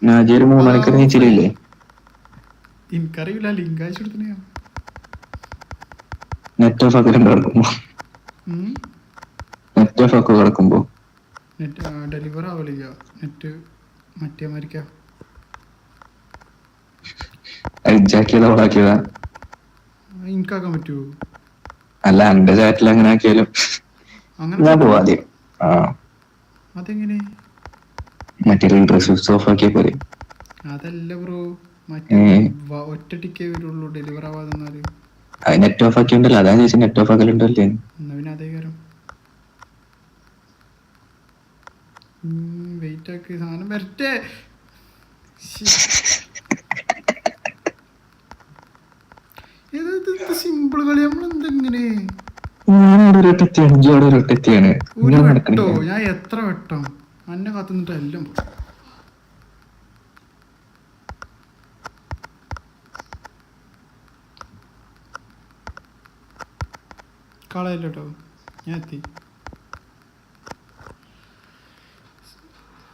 നാജിയൊരു 3 മണിക്കുള്ള നീച്ചലില്ലേ? എനിക്കറിയില്ല, ലിങ്ക് അയച്ചു കൊടുത്തനെയാ. നെറ്റ് ഓഫ് ആക്കി കിടക്കുമ്പോ നെറ്റ് ഡെലിവർ ആവലില്ല. നെറ്റ് മറ്റേ മരിക്ക അയച്ചാക്കിയതാ ഓടാക്കിയതാ? എനിക്കാക്കാൻ പറ്റുമോ? അല്ല എന്റെ ചാറ്റിൽ അങ്ങനെ ആക്കിയാലും ഞാൻ പോവാ ആദ്യം. അതെങ്ങനെ? മറ്റേ ഡ്രസ് ഓഫ് ആക്കിയ പോലെ. അതല്ല ബ്രോ, മറ്റേ ഒറ്റ ടിക്കേ വരുള്ളൂ ഡെലിവർ ആവാതെന്നാല്. അത് നെറ്റ് ഓഫ് ആക്കിയുണ്ടല്ലോ, അതാ ചോദിച്ചാൽ നെറ്റ് ഓഫ് ആക്കലുണ്ടല്ലേ? എന്നാ പിന്നെ അതേ കാര്യം. വെയിറ്റ് ആക്കി സാധനം വരട്ടെ. സിമ്പിൾ കളി നമ്മളെന്തെങ്ങനെ ഒരു വെട്ടോ. ഞാൻ എത്ര വെട്ടം അന്നെ കാത്തുനിന്നിട്ട് എല്ലാം കളയല്ലോ കേട്ടോ. ഞാൻ എത്തി.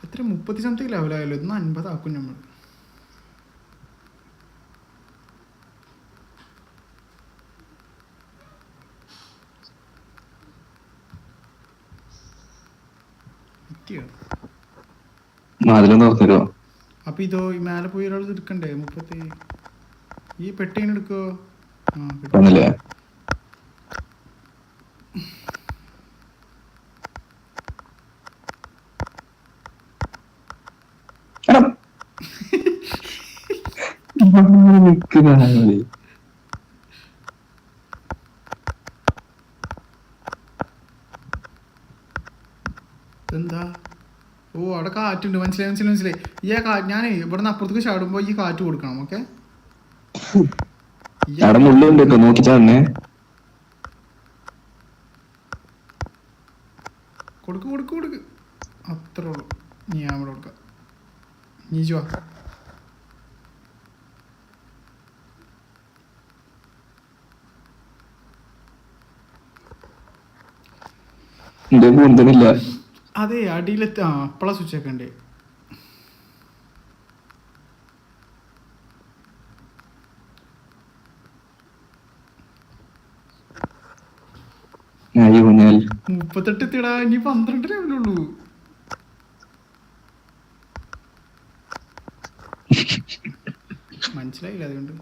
എത്ര 30 സംതിങ് ലെവലായല്ലോ. ഇന്ന് 50 ആക്കും നമ്മൾ. പറ്റിയോ? അതിലൊന്ന് തുറന്നു. അപ്പൊ ഇതോ ഈ മേലെ പോയി ഒരാൾ എടുക്കണ്ടേ? ഈ പെട്ടിങ്ങനെ എടുക്കോ? ആ കിട്ടി. ഒന്നില്ലേ? എന്താ? ഓ അവിടെ കാറ്റുണ്ട്. മനസ്സിലായി. ഈ ഞാൻ ഇവിടെ നിന്ന് അപ്പുറത്തേക്ക് ചാടുമ്പോ ഈ കാറ്റ് കൊടുക്കണം. ഓക്കെ, അവിടെ മുള്ളുണ്ട് കേട്ടോ, നോക്കിച്ചാ. കൊടുക്ക്. അത്രേ ഉള്ളൂ. ഞാൻ ഇവിടെ കൊടുക്കാം. നീജുവാ. അതെ, അടിയിലെത്തി. അപ്പളാ സ്വിച്ച് ആക്കണ്ടേ? കുഞ്ഞാൽ 38 എത്തിയടാ. ഇനി 12 ലെവലുള്ളൂ. മനസ്സിലായില്ല, അതുകൊണ്ട്.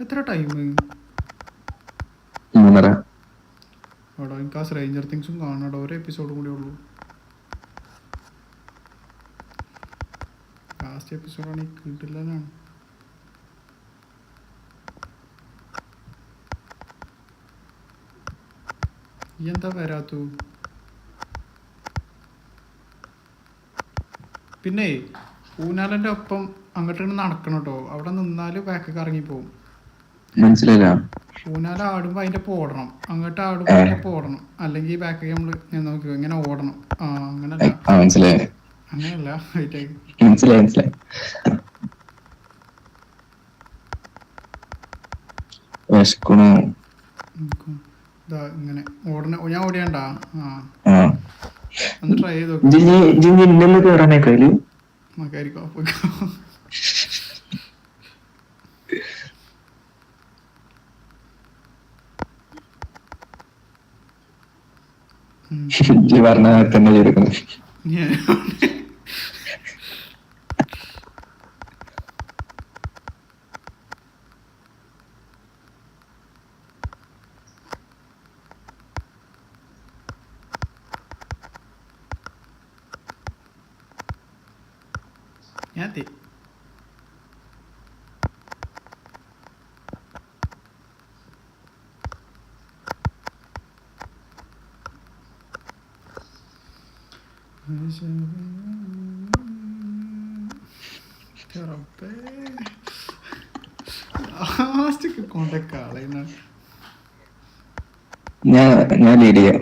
എത്ര ടൈം? 3:30. അവിടെ എനിക്ക് ആ സ്ട്രേഞ്ചർ തിങ്സും കാണാം. ഓരോ എപ്പിസോഡും കൂടി ഉള്ളൂ. ലാസ്റ്റ് എപ്പിസോഡാണ് ഈ കിട്ടില്ലാണ്. ഈ എന്താ വരാത്തു? പിന്നെ ഊനാലൻ്റെ ഒപ്പം അങ്ങോട്ട് നടക്കണം കേട്ടോ. അവിടെ നിന്നാല് ബാക്കൊക്കെ ഇറങ്ങിപ്പോവും. മനസ്സിലായില്ല. ഊനാല ആടുമ്പോ അതിന്റെ പോടണം, അങ്ങോട്ട് ആടുമ്പോ അതിന്റെ പോടണം, അല്ലെങ്കിൽ ബാക്കൊക്കെ നമ്മള് നോക്കി ഇങ്ങനെ ഓടണം. അങ്ങനല്ല. മനസ്സിലായി. അങ്ങനെയല്ല. മനസ്സിലായി. ഇങ്ങനെ ഓടണ. ഞാൻ ഓടിയാണ്ടാ. ഒന്ന് ട്രൈ ചെയ്ത് കേറാനേക്കാല് നോക്കായിരിക്കോ? പറഞ്ഞ തന്നെ ചെയ്തിരിക്കുന്നു. ഞാൻ ഞാൻ ലീഡ് ചെയ്യാം.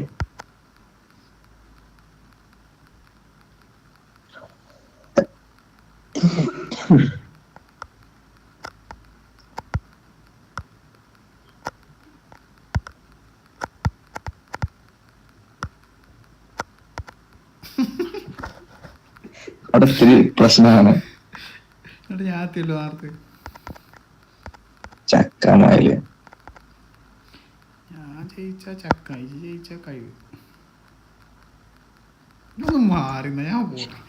അവിടെ ഒത്തിരി പ്രശ്നമാണ്. ചക്കാനായാല് ഞാൻ ജയിച്ച ചക്ക, ഇത് ജയിച്ച കഴിവ്. ഇതൊന്നും മാറിന്ന ഞാൻ പോട്ടെ.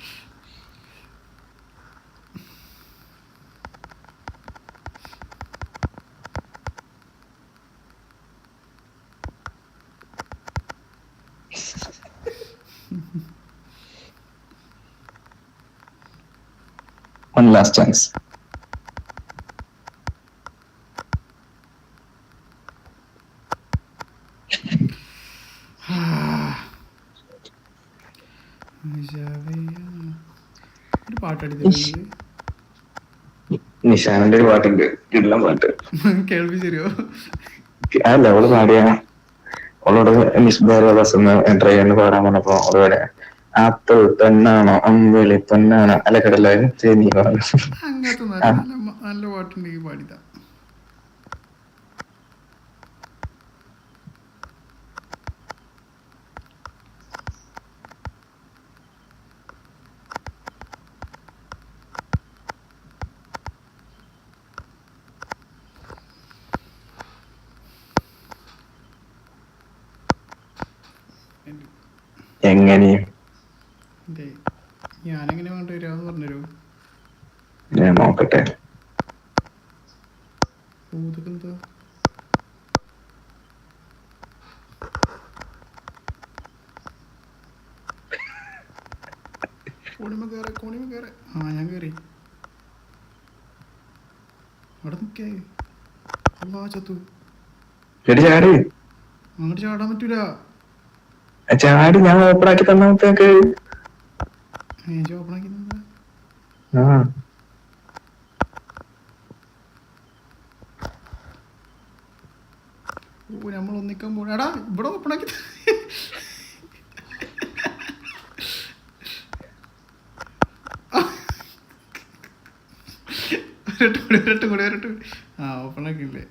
One last chance. ഒരു പാട്ടടിച്ചിട്ടുണ്ട്. നിഷാനന്റെ ഒരു പാട്ടുണ്ട്, കിടിലൻ പാട്ട്. കേൾവി ശരിയോ? അല്ല, അവള് പാടിയ അവളോട് ട്രൈ ചെയ്യാൻ പാടാൻ പറഞ്ഞപ്പോ അവളോടെ ആപ്പിൾ പെണ്ണാണോ അമ്പലി പെണ്ണാണോ അല്ല കടല അങ്ങനത്തെ നല്ല പാട്ടുണ്ടെങ്കിൽ പാടിതാ. എങ്ങനെ ഞാനെങ്ങനെ വേണ്ടി വരാന്ന് പറഞ്ഞുതരൂ. ഞാൻ നോക്കട്ടെ. ഇതൊക്കെ എന്താ കോണിമ കയറി. ആ ഞാൻ കയറി. അവിടെ നിൽക്കേ. അല്ലാ ചത്തു. ചാടി അങ്ങോട്ട് ചാടാൻ പറ്റൂല. ചാടി ഞാൻ ഓപ്പൺ ആക്കി തന്നത്തേക്ക്. ഓപ്പൺ ആക്കി തന്നാ ആ നമ്മൾ ഒന്നിക്കാൻ പോണ. എടാ ഇവിടെ ഓപ്പൺ ആക്കി ഒരട്ടും കൂടി. ആ ഓപ്പൺ ആക്കിയില്ലേ.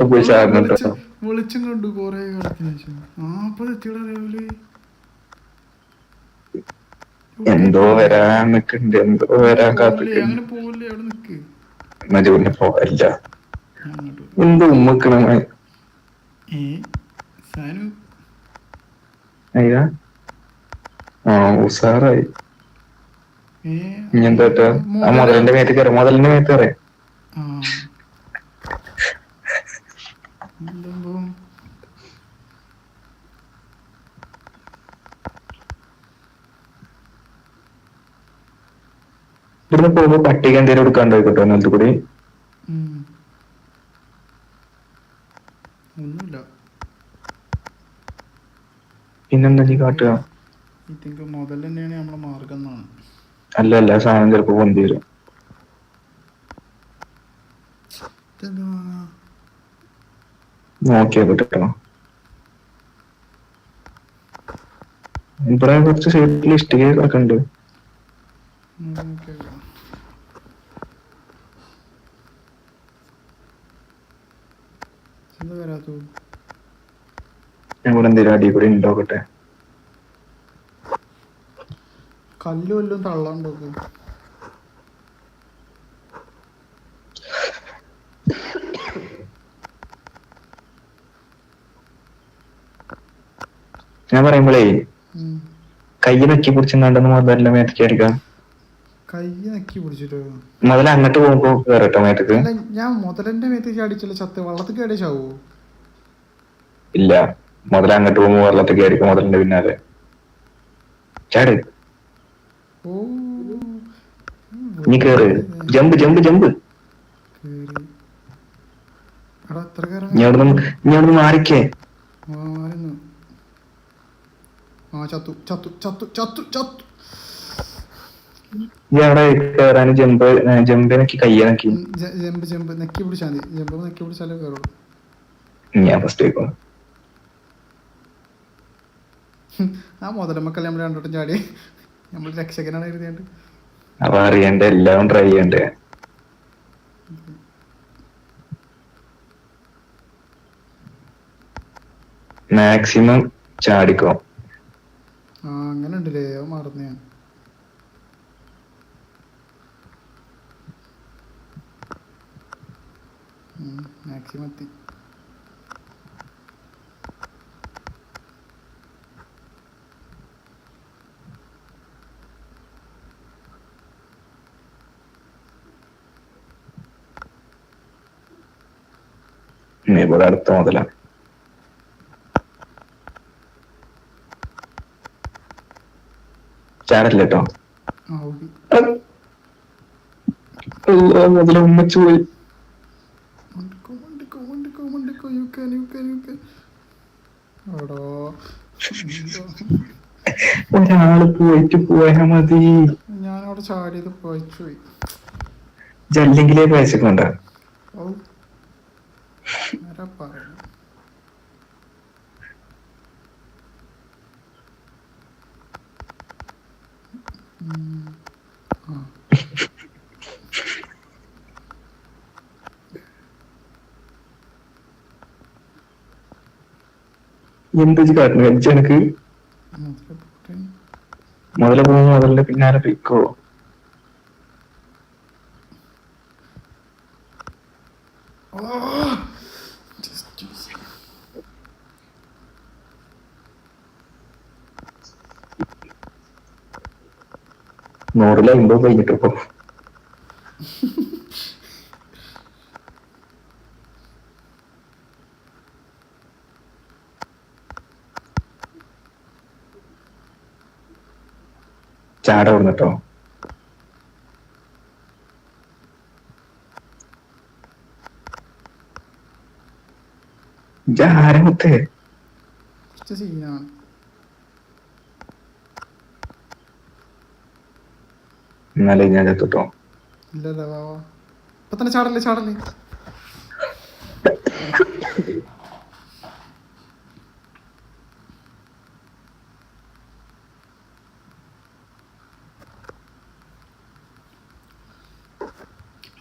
പോയി ചാടുന്നുണ്ടോ? വെളിച്ചം കണ്ടു കൊറേ കാലത്തിന് ശേഷം. എത്തിയുടെ ലെവല് എന്തോ വരാൻ നിക്കണ്ട്, എന്തോ വരാൻ കാത്തിട്ടുണ്ട്. അങ്ങനെ പോവില്ലേ, അവിടെ നിക്ക്. പിന്നെ പോവില്ല. എന്തോ ഉമ്മക്കണ അയ്യാ. ആ ഉസാറായി. ഇനി എന്താ മുതലിന്റെ മേത്ത് കയറി. മുതലിന്റെ മേത്ത് കയറി. ഇവിടുന്ന് പോകുമ്പോ പട്ടിക എന്തേലും എടുക്കാണ്ട് പോയിക്കോട്ടോ നിലത്ത് കൂടി. ഒന്നുമില്ല. പിന്നെന്താ നീ കാട്ടുക? മുതൽ തന്നെയാണ് നമ്മളെ മാർഗം എന്നാണ്. അല്ല സാധനം ചിലപ്പോ പൊന്തി വരും. നോക്കിയാ കേട്ടോ. ഇവിടെ കുറച്ച് സൈഡിൽ ഇഷ്ടികയൊക്കെ ഉണ്ട്. ഇവിടെ എന്തേലും അടി കൂടി ഉണ്ടോക്കട്ടെ. കല്ല് വല്ലതും തള്ളാണ്ടോക്ക്. ഞാൻ പറയുമ്പോഴേ കൈ നക്കി പിടിച്ചിട്ടുണ്ടെന്ന് മുതലിന്റെ മേത്തേക്ക് അടിക്കാം. കൈ നക്കി പിടിച്ചിട്ടോ? മുതൽ അങ്ങോട്ട് പോകുമ്പോ കേറട്ടോ മേത്തേക്ക്. ഞാൻ മുതലിന്റെ മേത്തേക്ക് അടിച്ചില്ല. ചത്ത് വെള്ളത്തിൽ അടിച്ചാവോ? ഇല്ല, മുതൽ അങ്ങോട്ട് പോകുമ്പോ വെള്ളത്തേക്ക് ആയിരിക്കും മുതലിന്റെ പിന്നാലെ. ചാട്. നീ കേറ്. ജമ്പ്. ഞാൻ മാറിക്കേ. നീ അവിടെ കേറാന് ജമ്പിനൊക്കെ കയ്യനക്കി. ജമ്പ് നെക്കി പിടിച്ചാൽ മതി. ജമ്പ് നെക്കി പിടിച്ചാലേ കേറുള്ളൂ. ഞാൻ ഫസ്റ്റ് ആയിക്കോ. ആ മുതലമ്മക്കല്ലേ നമ്മൾ രണ്ടോട്ടും ചാടി. നമ്മൾ രക്ഷകനാണ് എഴുതിയാണ്ട്. അപ്പൊ അറിയണ്ടേ, എല്ലാം ട്രൈ ചെയ്യണ്ടേ. മാക്സിമം ചാടിക്കോ. അങ്ങനെ ഉണ്ടല്ലേ, മറന്നു ഞാൻ. മാക്സിമം എത്തി. ഇവിടെ അടുത്ത മുതല. ചാടില്ല കേട്ടോ. മുതല ഉമ്മച്ചു പോയി. ഒരാള് പോയിട്ട് പോയാ മതി. ഞാനവിടെ ചാടിയത് പോയിച്ചു പോയി. ജല്ലെങ്കിലേ പൈസക്കൊണ്ട. എന്താ കാട്ടുന്നു കഴിച്ച എനക്ക്? മുതല പോകുമ്പോ മുതലിന്റെ പിന്നാലെ പിക്കോ. 100 കഴിഞ്ഞിട്ട് ഇപ്പൊ ചാട കൊടുന്നിട്ടോ. ആരമത്തെ സീനാണ്. എന്നാലേ ഞാൻ ചത്തിട്ടോ. ഇല്ലല്ലോ വാവാ, ഇപ്പൊ തന്നെ ചാടല്ലേ ചാടല്ലേ.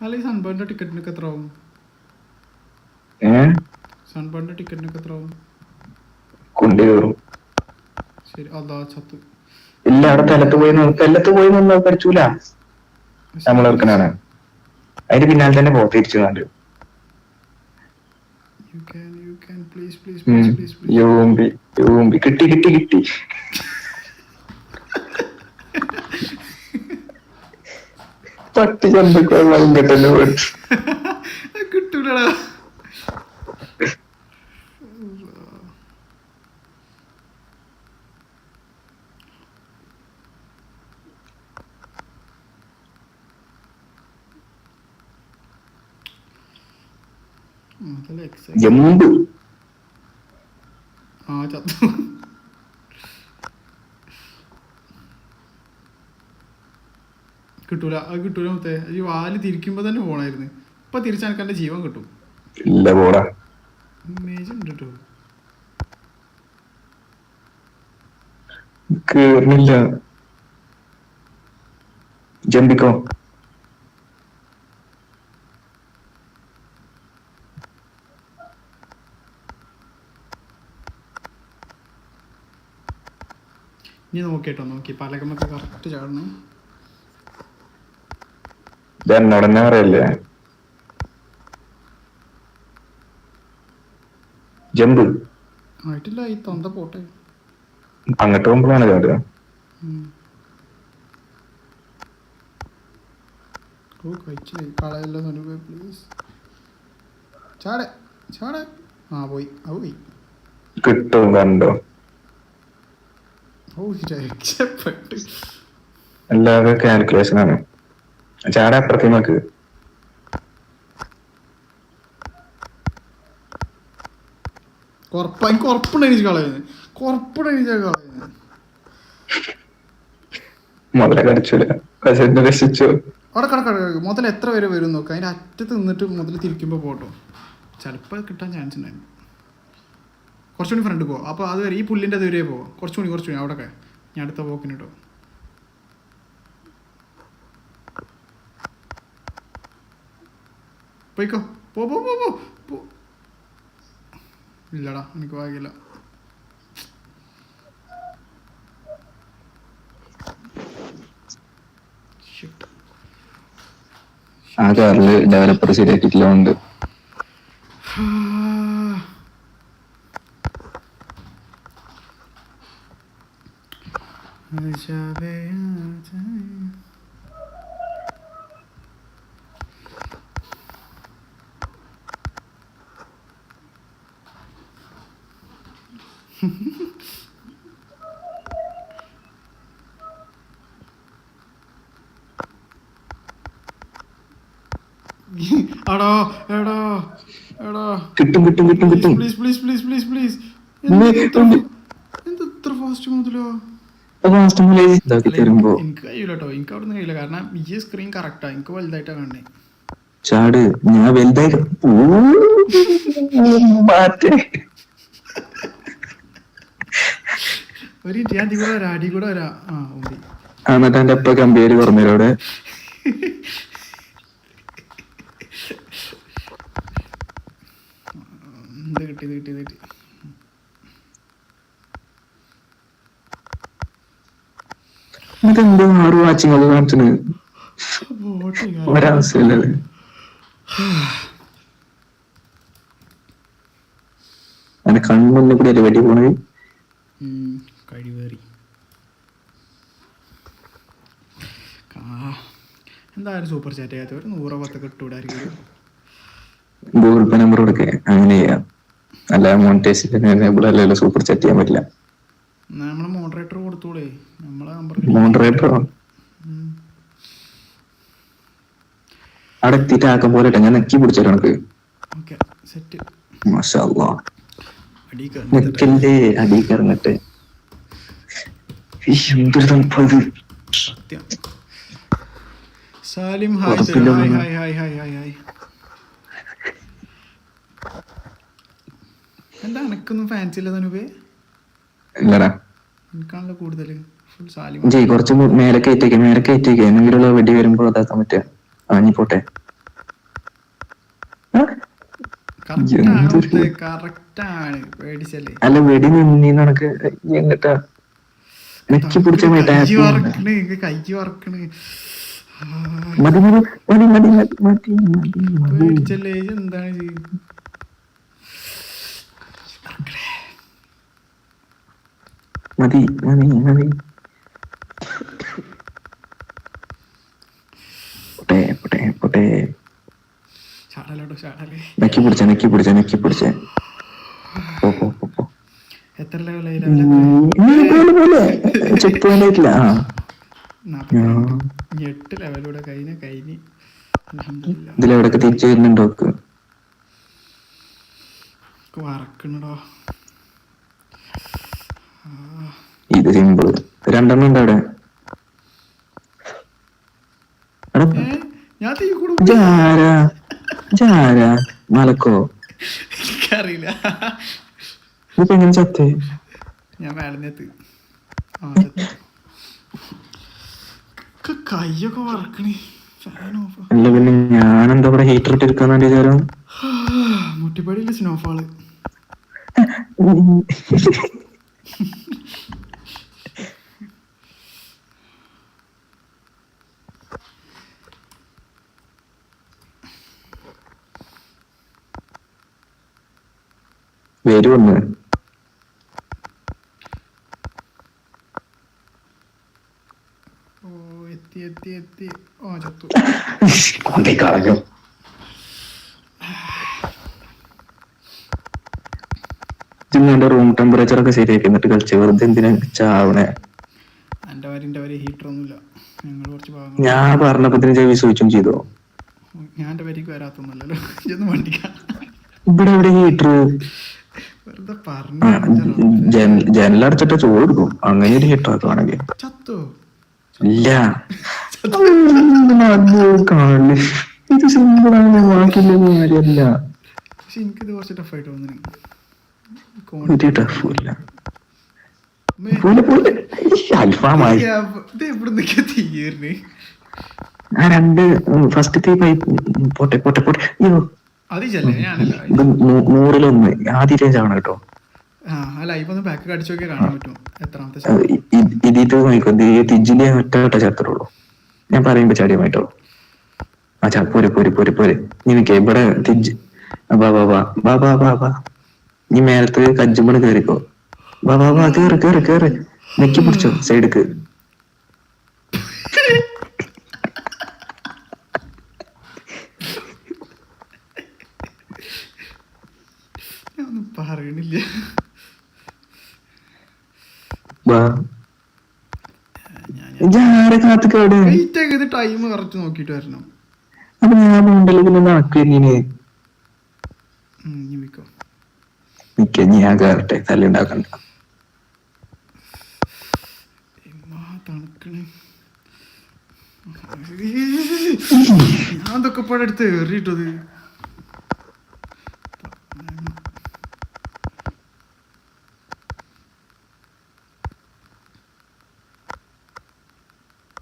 അല്ല ഈ സൺബേണിന്റെ ടിക്കറ്റിനൊക്കെ എത്ര ആവും? സൺബേണിന്റെ ടിക്കറ്റിനൊക്കെ എത്ര ആവും? കുണ്ടി കയറും. ശരി, അതാ ചത്തു. ഇല്ല, അവിടെ കൊല്ലത്ത് പോയി നിന്ന് പഠിച്ചൂല. നമ്മളെടുക്കനാണ് അതിന്റെ പിന്നാലെ തന്നെ പോ തിരിച്ചു കണ്ട്. കിട്ടി കിട്ടി കിട്ടി. പട്ടി ചന്തക്കൊള്ളും കിട്ടന്നെ പോയിട്ട് കിട്ടൂലടാ. ജമ്പ് ആ ചത്തു. കിട്ടൂല, അത് കിട്ടൂല മൊത്തേ. ഈ വാല് തിരിക്കുമ്പോ തന്നെ പോണായിരുന്നു. ഇപ്പൊ തിരിച്ചെനക്ക് എന്റെ ജീവൻ കിട്ടും. ഇല്ല പോടാ, ഇമേജ് ഉണ്ട് കേട്ടോ. കേറില്ല. ജമ്പിക്കോ. ഇനി നോക്കിട്ടോ, നോക്കി പലകമൊക്കെ കറക്റ്റ് ചാടണം. എന്നോടന്നെ അറിയില്ലേ ജമ്പ് ആയിട്ടില്ല, ഈ തൊന്ത പോട്ടെ. അങ്ങോട്ട് പോകുമ്പോഴാണ് ചാടുക. ഓ കഴിച്ചില്ലേ, കളയല്ലോ സനുവേ പ്ലീസ്. ചാടെ ചാടെ. ആ പോയി, അത് പോയി. കിട്ടും കണ്ടോ. ഓ രക്ഷപ്പെട്ടു. അല്ലാതെ കാൽക്കുലേഷൻ ആണ്. ചാട അപ്പുറത്തേക്ക്. എനിക്ക് ഉറപ്പുണ്ടെനിച്ച് കളയുന്നത്, ഉറപ്പുണ്ടെനിച്ചാ കളയുന്നത്. മുതല കടിച്ചില്ല, രക്ഷിച്ചു. അവിടെ കിടക്ക മുതൽ എത്ര പേര് വരും നോക്കാം. അതിന്റെ അറ്റത്ത് നിന്നിട്ട് മുതൽ തിരിക്കുമ്പോ പോട്ടോ, ചിലപ്പോൾ കിട്ടാൻ ചാൻസ് ഉണ്ടായിരുന്നു. കുറച്ചുകൂടി ഫ്രണ്ട് പോവാം. അപ്പോൾ അത് വരെ ഈ പുല്ലിൻ്റെ അതുവരെ പോവാം. കുറച്ചുകൂടി അവിടെയൊക്കെ ഞാൻ അടുത്ത പോക്കിന് കേട്ടോ. പോയിക്കോ, പോ പോ പോ പോ പോ. ഇല്ലടാ, എനിക്ക് വാങ്ങില്ല. ആ കാറില് ഡെവലപ്പർ ശരിയാക്കിയിട്ടുണ്ട്. എടാ എടാ എടാ, കിട്ടും കിട്ടും കിട്ടും കിട്ടും. Please please please please please. എത്ര ഫാസ്റ്റ് മുതലോ. എനിക്ക് കഴിയൂല കേട്ടോ, എനിക്ക് അവിടെ നിന്ന് കഴിയില്ല. കാരണം ഈ സ്ക്രീൻ കറക്റ്റാ, എനിക്ക് വലുതായിട്ടാ കാണണേ. ചാട്, ഞാൻ വലുതായി ഒരു ഞാൻ അടി കൂടെ വരാം, അടി കൂടെ വരാം. ആ ഓടി. എന്നിട്ട് എന്റെ അപ്പ കമ്പേര് പറഞ്ഞവിടെ കിട്ടി കിട്ടി കിട്ടി. ഇതെന്തോ 6 വാച്ചിങ് ഒക്കെ കാണിച്ചത് ഒരവസ്ഥയില്ലത്. അങ്ങനെ കണ്ണൊന്നും കൂടി അല്ലേ വെടി പോണത്. കഴിവേറി എന്തായാലും സൂപ്പർ ചാറ്റ് ചെയ്യാത്ത ഒരു 100 കിട്ടൂടായിരിക്കും. ഗൂഗിൾ പേ നമ്പർ കൊടുക്കേ, അങ്ങനെ ചെയ്യാം. അല്ല മോണിറ്റൈസേഷൻ സൂപ്പർ ചാറ്റ് ചെയ്യാൻ പറ്റില്ല. നമ്മളെ മോഡറേറ്റർ കൊടുത്തൂടെ, നമ്മളെ നമ്പർ മോഡറേറ്ററോ അവിടെ എത്തിയിട്ട് ആക്കം പോലെ ഞാൻ നെക്കി പിടിച്ചോ കണക്ക്. Okay set. മാഷാ അല്ലാ. അടി നെക്കല്ലേ അടി കറങ്ങട്ടെ. എന്തൊരു തണുപ്പത്. സത്യം. Salim hi hi hi hi hi hi hi. എന്താ എനക്കൊന്നും ഫാൻസി ഇല്ല തനുപേ? ഇല്ലടാ എനിക്കാണല്ലോ കൂടുതൽ. ഫുൾ സാലിം. കുറച്ച് മേലെ കയറ്റേക്ക് എന്തെങ്കിലും വെടി വരുമ്പോ അതാക്കാൻ പറ്റുക. ഇനി പോട്ടെ. കറക്റ്റാണ്, പേടിച്ചല്ലേ. അല്ല വെടി നിന്നീ നടക്ക് എങ്ങട്ടാ നെക്കി പിടിച്ച കൈ വറക്കണ്. മതി മതി മതി മതി മതി മതി പേടിച്ചല്ലേ. എന്താണ് മതി മതി മതി. പൊട്ടെ പൊട്ടെ പൊട്ടെ. നെക്കി പിടിച്ചേ. എത്ര ലെവലായി? ചെക്ക് പോയിന്റ് ആയിട്ടില്ല. 8 ലെവലൂടെ കഴിഞ്ഞ്. ഇതിലെവിടൊക്കെ തിരിച്ചു വരുന്നുണ്ടോ? വറക്കണടോ. ഇത് സിമ്പിള്. 2 ഉണ്ട് അവിടെ. ഞാൻ തീ കൂടെ മലക്കോ എനിക്കറിയില്ല. ഇപ്പൊ എങ്ങനെ ചത്തേ? ഞാൻ മേലന്നെത്തി. കയ്യൊക്കെ വറക്കണേ. അല്ല പിന്നെ ഞാനെന്താ ഇവിടെ ഹീറ്റർ ഇട്ടിരിക്കാന്ന് വിചാരം. മുട്ടിപ്പടിയില്ല സ്നോഫാള്. വരുമെന്ന് എത്തി. ഓ ചത്തു. കളഞ്ഞു. എന്റെ റൂം ടെമ്പറേച്ചർ ഒക്കെ ശരിയാക്കി എന്നിട്ട് കളിച്ച് വെറുതെ എന്തിനാ ചാവണേ? എന്റെ വരെ ഹീറ്റർ ഒന്നുമില്ല. ഞങ്ങൾ കുറച്ച് ഭാഗം ഞാൻ പറഞ്ഞപ്പത്തിന് ചെവി സ്വിച്ചും ചെയ്തോ. ഞാൻ എന്റെ വരിക്ക് വരാത്തൊന്നുമല്ലല്ലോ. ഇതൊന്നും വണ്ടിക്കാം. ഇവിടെ എവിടെ ഹീറ്റർ? വെറുതെ പറഞ്ഞു. ജനലടച്ചിട്ട് ചോറ് എടുക്കും. അങ്ങനെ ഒരു ഹീറ്റർ ആക്കുവാണെങ്കിൽ ചത്തോ? ഇല്ല. ഇത് സിമ്പിളാണ്, ബാക്കിയുള്ള കാര്യമല്ല. പക്ഷെ എനിക്കിത് കുറച്ച് ടഫായിട്ട് തോന്നുന്നു. ഒരു ടഫില്ല. തീർന്ന് ആ 2 ഫസ്റ്റ് പൈപ്പ് പോട്ടെ പോട്ടെ പോട്ടെ. അയ്യോ അതില്ലേ ഞാനല്ല. 100-1 ആദ്യം ചാവണം കേട്ടോ. അല്ല ഇപ്പൊ ഒന്ന് ബാക്ക് അടിച്ചു നോക്കിയാൽ കാണാൻ പറ്റും എത്രാമത്തെ. ഇതിട്ട് നോക്കോ, തിജിലെ ഒറ്റ ചേർത്തുള്ളൂ. ഞാൻ പറയുമ്പോ ചാടിയമായിട്ടോ. പോരെ നിനക്ക് ഇവിടെ തിജ് ബാ നീ മേലത്ത് കജ്ജുമ്പണ് കേറിക്കോ. ബാ കേറ് നെക്കി പിടിച്ചോ സൈഡിക്ക്. ഒന്നും പറയണില്ല. ടൈം കറക്റ്റ് നോക്കിട്ട് വരണം. അപ്പൊ ഞാൻ ഉണ്ടല്ലോ പിന്നെ നടക്കുന്നീന് നിക്ക. ഞാൻ കയറട്ടെ, തല്ലുണ്ടാക്കണ്ട. തണുക്കണേ. ഞാൻ ഇതൊക്കെ പടെടുത്ത് ഏറിയിട്ടത്.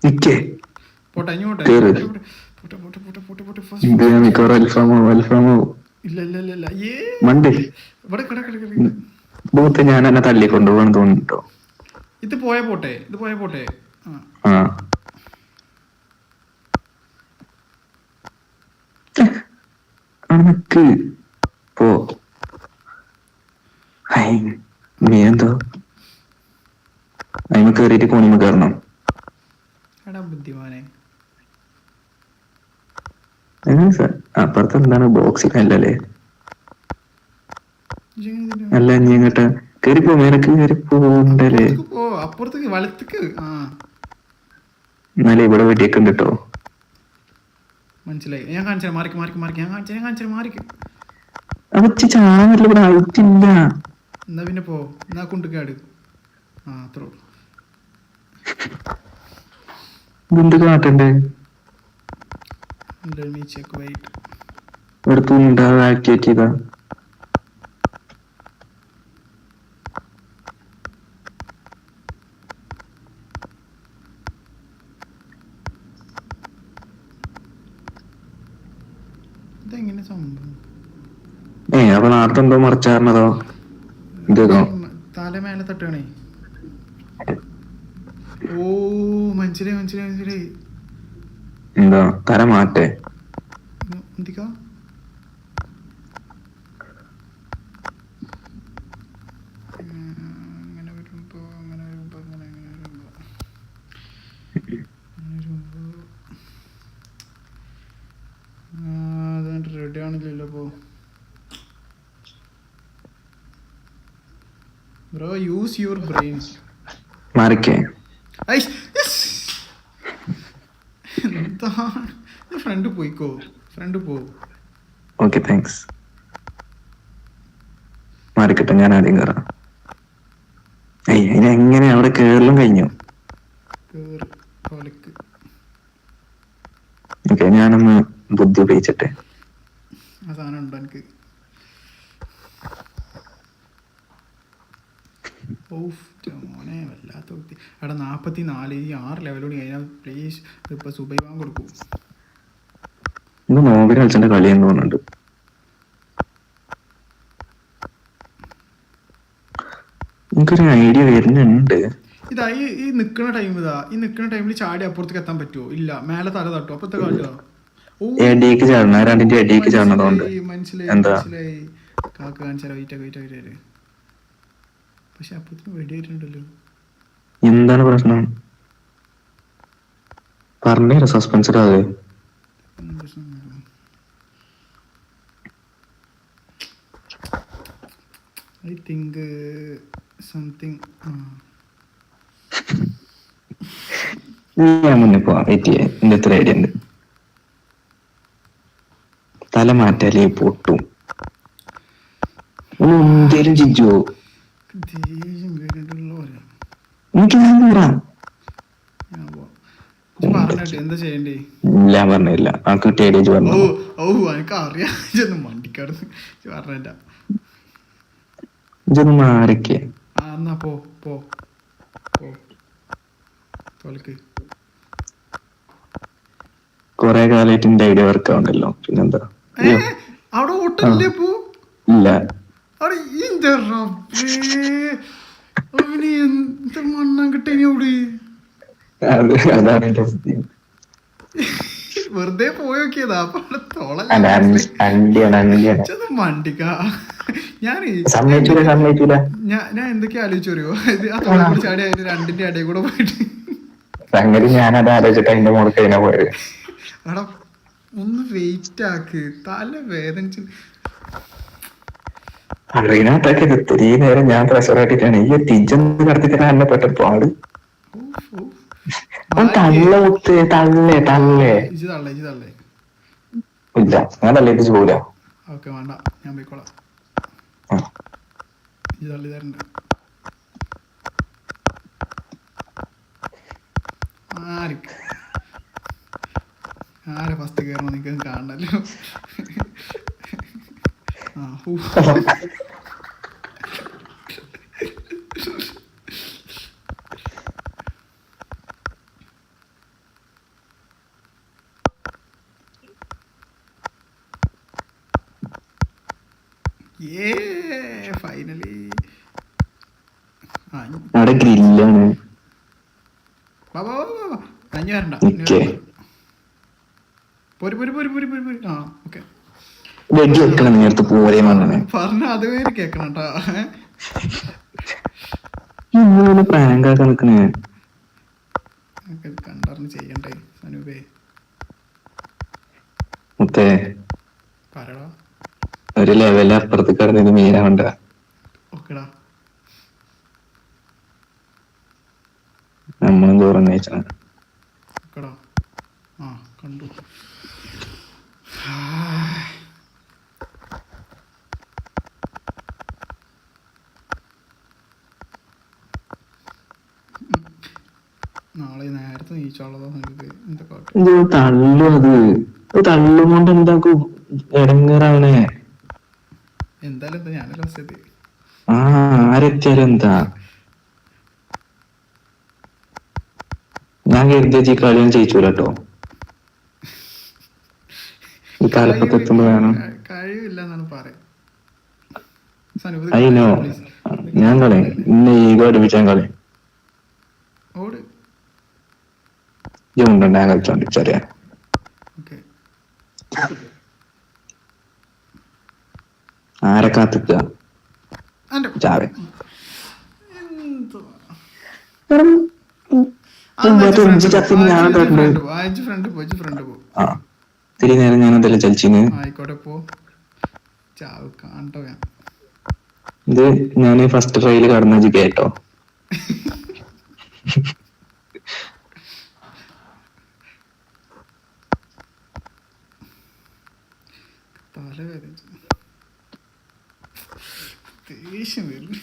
നിക്കേ പോട്ടെ ഇങ്ങോട്ടെ. അൽഫാമോ ഇല്ല മണ്ടേ ബൂത്ത് ഞാൻ എന്നെ തല്ലിക്കൊണ്ടുപോകാൻ തോന്നിട്ടോ. ഇത് പോയ പോട്ടെ. അനക്ക് പോ. നീ എന്തോ അതിന് കേറിയിട്ട് കോണിമ കയറണം. എടാ ബുദ്ധിമാനെ. അപ്പുറത്ത് എന്താണ് ബോക്സിലല്ലേ? ഇജ്ജെങ്ങനെ അല്ല ഇനി ഇങ്ങോട്ട് കേറിപ്പോ, മേലക്ക് കേറിപ്പോണ്ടല്ലേ? അപ്പുറത്തേക്ക് പോ, അപ്പുറത്തേക്ക് വലത്തേക്ക്. ആ എന്നാലും ഇവിടെ വെടിയൊക്കെ ഉണ്ട് കേട്ടോ. മനസ്സിലായി. ഞാൻ കാണിച്ചാൽ മാറിക്ക് മാറിക്ക് മാറിക്ക്, ഞാൻ കാണിച്ചാൽ മാറിക്ക്. അവച്ച് ചാടാൻ പറ്റില്ല, ഇവിടെ ആയിട്ടില്ല. എന്നാ പിന്നെ പോ, എന്നാ കൊണ്ടുക്കാട്. ആ അത്രേ ഉള്ളൂ. എന്ത് കാട്ടണ്ടേ? Let me check, wait. എടുത്തുണ്ടാ ആക്ടിവേറ്റ് ചെയ്താ ഇതെങ്ങനെ സംഭവം? അപ്പൊ നേരത്തെ എന്തോ മറിച്ചായിരുന്നതോ? ഇതോ തല മേലെ തട്ടുകയാണേ. ഓ മനസ്സിലായി മനസ്സിലായി മനസ്സിലായി. എന്താ തല മാറ്റേ? എന്തിക്കാ അങ്ങനെ വരുമ്പോ അങ്ങനെ വരുമ്പോ അങ്ങനെ അങ്ങനെ വരുമ്പോ അതുകൊണ്ട് റെഡി ആണില്ലല്ലോ അപ്പോ. Bro use your brain. മാറിക്കേ. എന്താ ഫ്രണ്ട് പോയിക്കോ, ഫ്രണ്ട് പോ. Okay thanks. മാറിക്കട്ടെ, ഞാൻ ആദ്യം കയറാം. അതിനെങ്ങനെ അവിടെ കേറലും കഴിഞ്ഞു. ഓക്കെ ഞാനൊന്ന് ബുദ്ധി ഉപയോഗിച്ചിട്ടെ. ആ സാധനം ഉണ്ടോ എനിക്ക്? മോനെ വല്ലാത്ത ബുദ്ധി. എടാ 44 ഈ 6 ലെവലോട് കഴിഞ്ഞാൽ പ്ലീസ് ഇപ്പൊ സുബൈവാൻ കൊടുക്കും. ഇന്ന് നോബിന് കളിച്ചെന്റെ കളി എന്ന് തോന്നുന്നുണ്ട്. എനിക്കൊരു ഐഡിയ വരുന്നുണ്ട്. ഇതാ ഈ നിക്കണ ടൈം, ഈ നിക്കണ ടൈമിൽ ചാടി അപ്പുറത്തേക്ക് എത്താൻ പറ്റുമോ? ഇല്ല, മേലെ തല തട്ടു അപ്പത്തെ കാട്ടുക. എടിക്ക് ചാടണം, രണ്ടിന്റെ എടിക്ക് ചാടണതുകൊണ്ട്. മനസ്സിലായി എന്താ മനസ്സിലായി. കാക്ക കാണിച്ചാലോ, വെയിറ്റ് വെയിറ്റ്. പക്ഷെ അപ്പത്തിന് വെടിയായിട്ടുണ്ടല്ലോ. എന്താണ് പ്രശ്നം? പറഞ്ഞ സസ്പെൻസഡ് അത്. I think something. ഞാൻ മുന്നേ പോവാം, വെയിറ്റ് ചെയ്യാം. എന്റെ എത്ര ഐഡിയ ഉണ്ട്. തല മാറ്റാലേ പൊട്ടും. എന്തേലും ചിഞ്ചോ എനിക്ക് പറഞ്ഞിട്ട് എന്താ ചെയ്യണ്ടേ? ഞാൻ പറഞ്ഞില്ല, ആ കിട്ടിയ ഐഡിയ പറഞ്ഞു. എനിക്ക് അറിയാം വണ്ടിക്കാടുന്ന് പറഞ്ഞ. ഇതൊന്ന് മാറിക്കേ. എന്നാ പോ പോ പോ തോൽക്ക്. കൊറേ കാലമായിട്ട് എന്റെ ഐഡിയ വർക്ക് ആവണ്ടല്ലോ, പിന്നെന്താ? അവിടെ ഓട്ടല്ലേ പോ? ഇല്ല എന്ത് മണ്ണാൻ കിട്ടേനി അവിടെ. അതാണ് എന്റെ ബുദ്ധി. വെറുതെ പോയോക്കിയതാ. അപ്പൊ മണ്ടിക്ക. ഞാൻ എന്തൊക്കെയാ ആലോചിച്ചറിയോ? ആ തോളെ കൂടി ചാടി അതിന് രണ്ടിന്റെ ഇടയിൽ കൂടെ പോയിട്ട് സംഗതി ഞാനത് ആലോചിച്ചിട്ട് അതിന്റെ മുകളിൽ കഴിഞ്ഞ പോയത്. എടാ ഒന്ന് വെയിറ്റ് ആക്ക്, തല വേദനിച്ച്. അറിയാത്തൊക്കെ ഇത്രയും നേരം ഞാൻ പ്രഷറാക്കിട്ടാണ് ഈ തിരിച്ചൊന്ന് നടത്തിട്ട് എന്നെ പെട്ട പാട്. തള്ള മുത്ത് തള്ളേ തള്ളേ ഇല്ല, ഞാൻ തള്ളിട്ട് പോല. ഓക്കെ വേണ്ട, ഞാൻ പോയിക്കോളാം. തള്ളി തരണ്ട. ആരെ ഫസ്റ്റ് കയറണം നിങ്ങൾക്ക് കാണണല്ലോ. ഫൈനലി അവിടെ ഗ്രില്ലാണ്. വരണ്ട. പറഞ്ഞ അതുവരെ കേക്കണം കേട്ടാ. പ്രാങ്കാക്കാൻ നിക്കണേ കണ്ടറിഞ്ഞ് ചെയ്യണ്ടേ സനൂപേ. മുത്തേ പറയടാ. ഒരു ലെവൽ അപ്പുറത്ത് കിടന്നത് മീനാവണ്ട. ഓക്കെടാ. നമ്മളും ചോറും കഴിച്ചാ. ഓക്കെടാ. ആ കണ്ടു. നാളെ നേരത്തെ നീച്ചാളതാ നിങ്ങൾക്ക് എന്താ കാട്ടും. തള്ളു അത് തള്ളും കൊണ്ട് എന്താക്കും ഇടങ്ങേറാവണേ. എന്തായാലും എന്താ ഞാനല്ല സ്ഥിതി. ആ ആരെത്തിയാലും എന്താ. ഞാൻ കരുതിയ കളിയും ജയിച്ചൂല കേട്ടോ. ഈ തലപ്പത്ത് എത്തുമ്പോ വേണം. കഴിവില്ല എന്നാണ് പറയാ. അയിനോ ഞാൻ കളി ഇന്നെ ഈഗോ അടുപ്പിച്ചാൻ കളി ഓട്. ഇതുണ്ടോ ഞാൻ കളിച്ചോണ്ട് ചെറിയ ആരെ കാത്തിക്കുക ചാവേ ഇത്തിരി നേരം ഞാൻ എന്തെല്ലാം ചലിച്ചിന്. ആയിക്കോട്ടെ പോ. ചാവ് കാണട്ടോ ഞാൻ. ഇത് ഞാൻ ഫസ്റ്റ് ട്രയൽ കടന്ന കേട്ടോ. ദേഷ്യം വരും.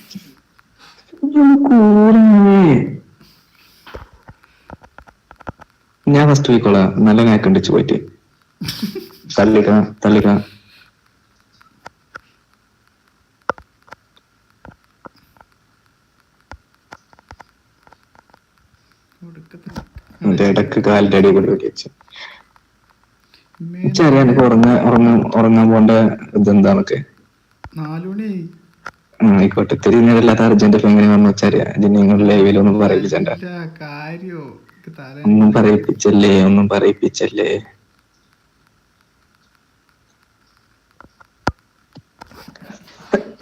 ഞാൻ ഫസ്റ്റ് പോയിക്കോളാം. നല്ല നാക്കണ്ടിച്ച് പോയിട്ട് തള്ളിക്ക ഇടക്ക് കാലിന്റെ അടി കൂടി വെച്ച് ചെറിയ ഉറങ്ങാൻ പോണ്ട ഇതെന്താണൊക്കെ. 4 മണിയായി. ആയിക്കോട്ടെ. ഇത്തിരി നേരല്ലാത്ത അർജന്റ് എങ്ങനെ വന്നു വെച്ചറിയാ. നിങ്ങൾ ലൈവിലൊന്നും പറയിപ്പിച്ചണ്ട. ഒന്നും പറയിപ്പിച്ചല്ലേ.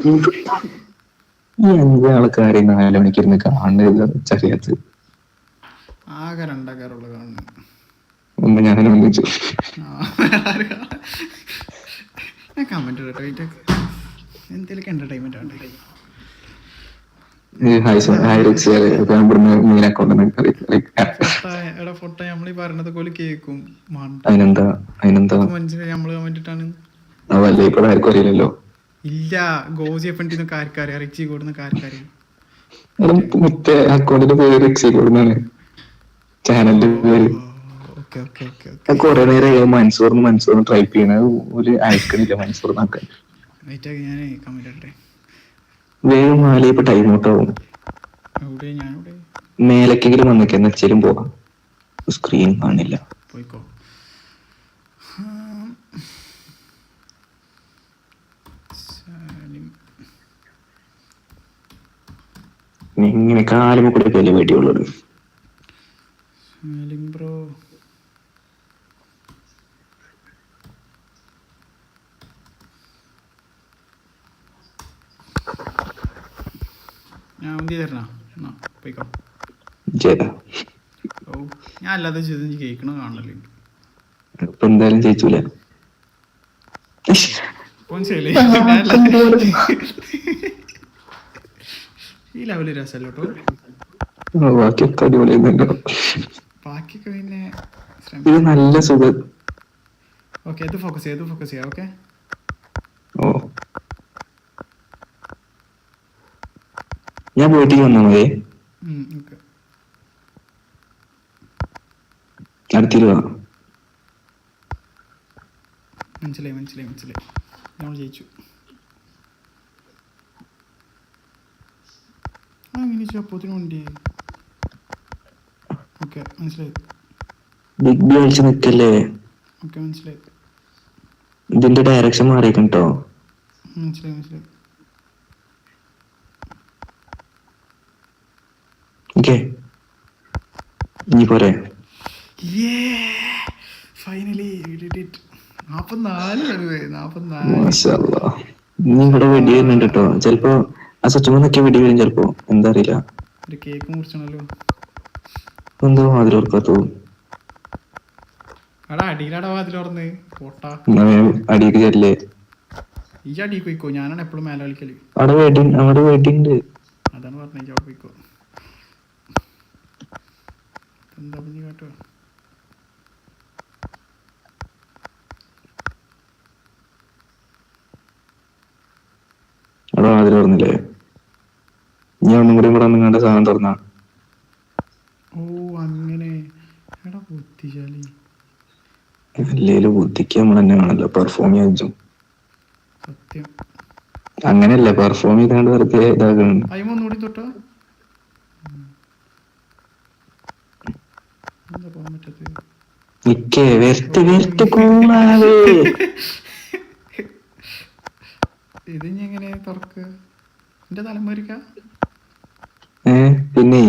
ഈ 5 ആൾക്കാരെ 4 മണിക്കിരുന്ന് കാണുന്നത് ചെറിയത്. ആകെ 2 ആൾക്കാരുള്ള കാണുന്നു. ഒന്ന് ഞാനും ഒന്നിച്ചു. ഞാൻ കമന്റ് ഇടട്ടെ. എന്തെങ്കിലും എന്റർടൈൻമെന്റ് ആണ്. ഫോട്ടോ നമ്മളീ പറഞ്ഞത് പോലെ കേക്കും. അതിനെന്താ മനസ്സിലായി. നമ്മള് കമന്റിട്ടാണ്. അതല്ലേ ഇപ്പൊ ആർക്കും അറിയില്ലല്ലോ. ഇല്ല ഗോസിയപ്പണ്ടിന്നൊക്കെ ആർക്കറിയാം. റിച്ചി കൂടുന്നൊക്കെ ആർക്കറിയാം. മറ്റേ അക്കൗണ്ടിന്റെ പേര് റിച്ചി കൂടുന്നാണ് ചാനലിന്റെ പേര്. കൊറേ നേരം മൻസൂറിന് ടൈപ്പ് ചെയ്യണ ഒരു അയക്കണില്ല മൻസൂറിനൊക്കെ. വേഗം നാളെ ഇപ്പൊ ടൈം ഔട്ടാവും. മേലക്കെങ്കിലും വന്നേക്കെ എന്നുവെച്ചാലും പോവാം. സ്ക്രീൻ കാണില്ല. ഇങ്ങനെ കാലുമ കൂടെ വലിയ വെടിയുള്ളത്. ഞാൻ അല്ലാതെ കേൾക്കണ കാണല്ലേ. ഇപ്പൊ എന്തായാലും ജയിച്ചൂല. ഈ ലെവല് രസമല്ലോ കേട്ടോ. ബാക്കിയൊക്കെ അടിപൊളിയുണ്ടല്ലോ. ബാക്കിയൊക്കെ പിന്നെ ഇത് നല്ല സുഖം. ഓക്കെ ഇത് ഫോക്കസ് ചെയ്യാം. ഓക്കെ ഞാൻ പോയിട്ട് വന്നാ മതി. അടുത്തിരുവാ. മനസ്സിലായി നമ്മൾ ജയിച്ചു. അപ്പോത്തിന് വണ്ടി. ഓക്കെ മനസ്സിലായി. ബിഗ് ബി കളിച്ച് നിക്കല്ലേ. ഓക്കെ മനസ്സിലായി. ഇതിന്റെ ഡയറക്ഷൻ മാറിയിട്ടോ. മനസ്സിലായി. ഓക്കെ ഇനി പോരെ. ഫൈനലി 44 നീ ഇവിടെ വെടി വരുന്നുണ്ട് കേട്ടോ. ചിലപ്പോ ആ സ്വച്ഛമൊക്കെ വെടി വരും ചിലപ്പോ. എന്താ അറിയില്ല. ഒരു കേക്ക് മുറിച്ചാണല്ലോ. എന്തോ അതിലോർക്കാത്തു. എടാ അടിയിലടാ വാതിൽ തുറന്ന് പോട്ടാ. അടിക്ക് ചെല്ലേ. ഈ അടിയിൽ പോയിക്കോ, ഞാനാണ് എപ്പോഴും മേലെ കളിക്കല്. അവിടെ വെടിണ്ട്. അതാണ് പറഞ്ഞ ഈ അവിടെ പോയിക്കോ. എന്താ പഞ്ഞി കേട്ടോ. അവിടെ വാതിൽ തുറന്നില്ലേ? ഇനി ഒന്നും കൂടി ഇവിടെ നിങ്ങളുടെ സാധനം തുറന്നാ. ഓ അങ്ങനെ. എടാ ബുദ്ധിശാലി. അല്ലേലും ബുദ്ധിക്ക് നമ്മൾ തന്നെ വേണല്ലോ പെർഫോം ചെയ്യാൻ. സത്യം. അങ്ങനെയല്ല പെർഫോം ചെയ്താണ്ട് വെറുതെ ഇതാക്കണം. ഒന്നുകൂടി തൊട്ടോ. എന്താ പോകാൻ പറ്റത്? ഇത് ഇനി എങ്ങനെ തുറക്കുക? എന്റെ തലമുറിക്ക. പിന്നെ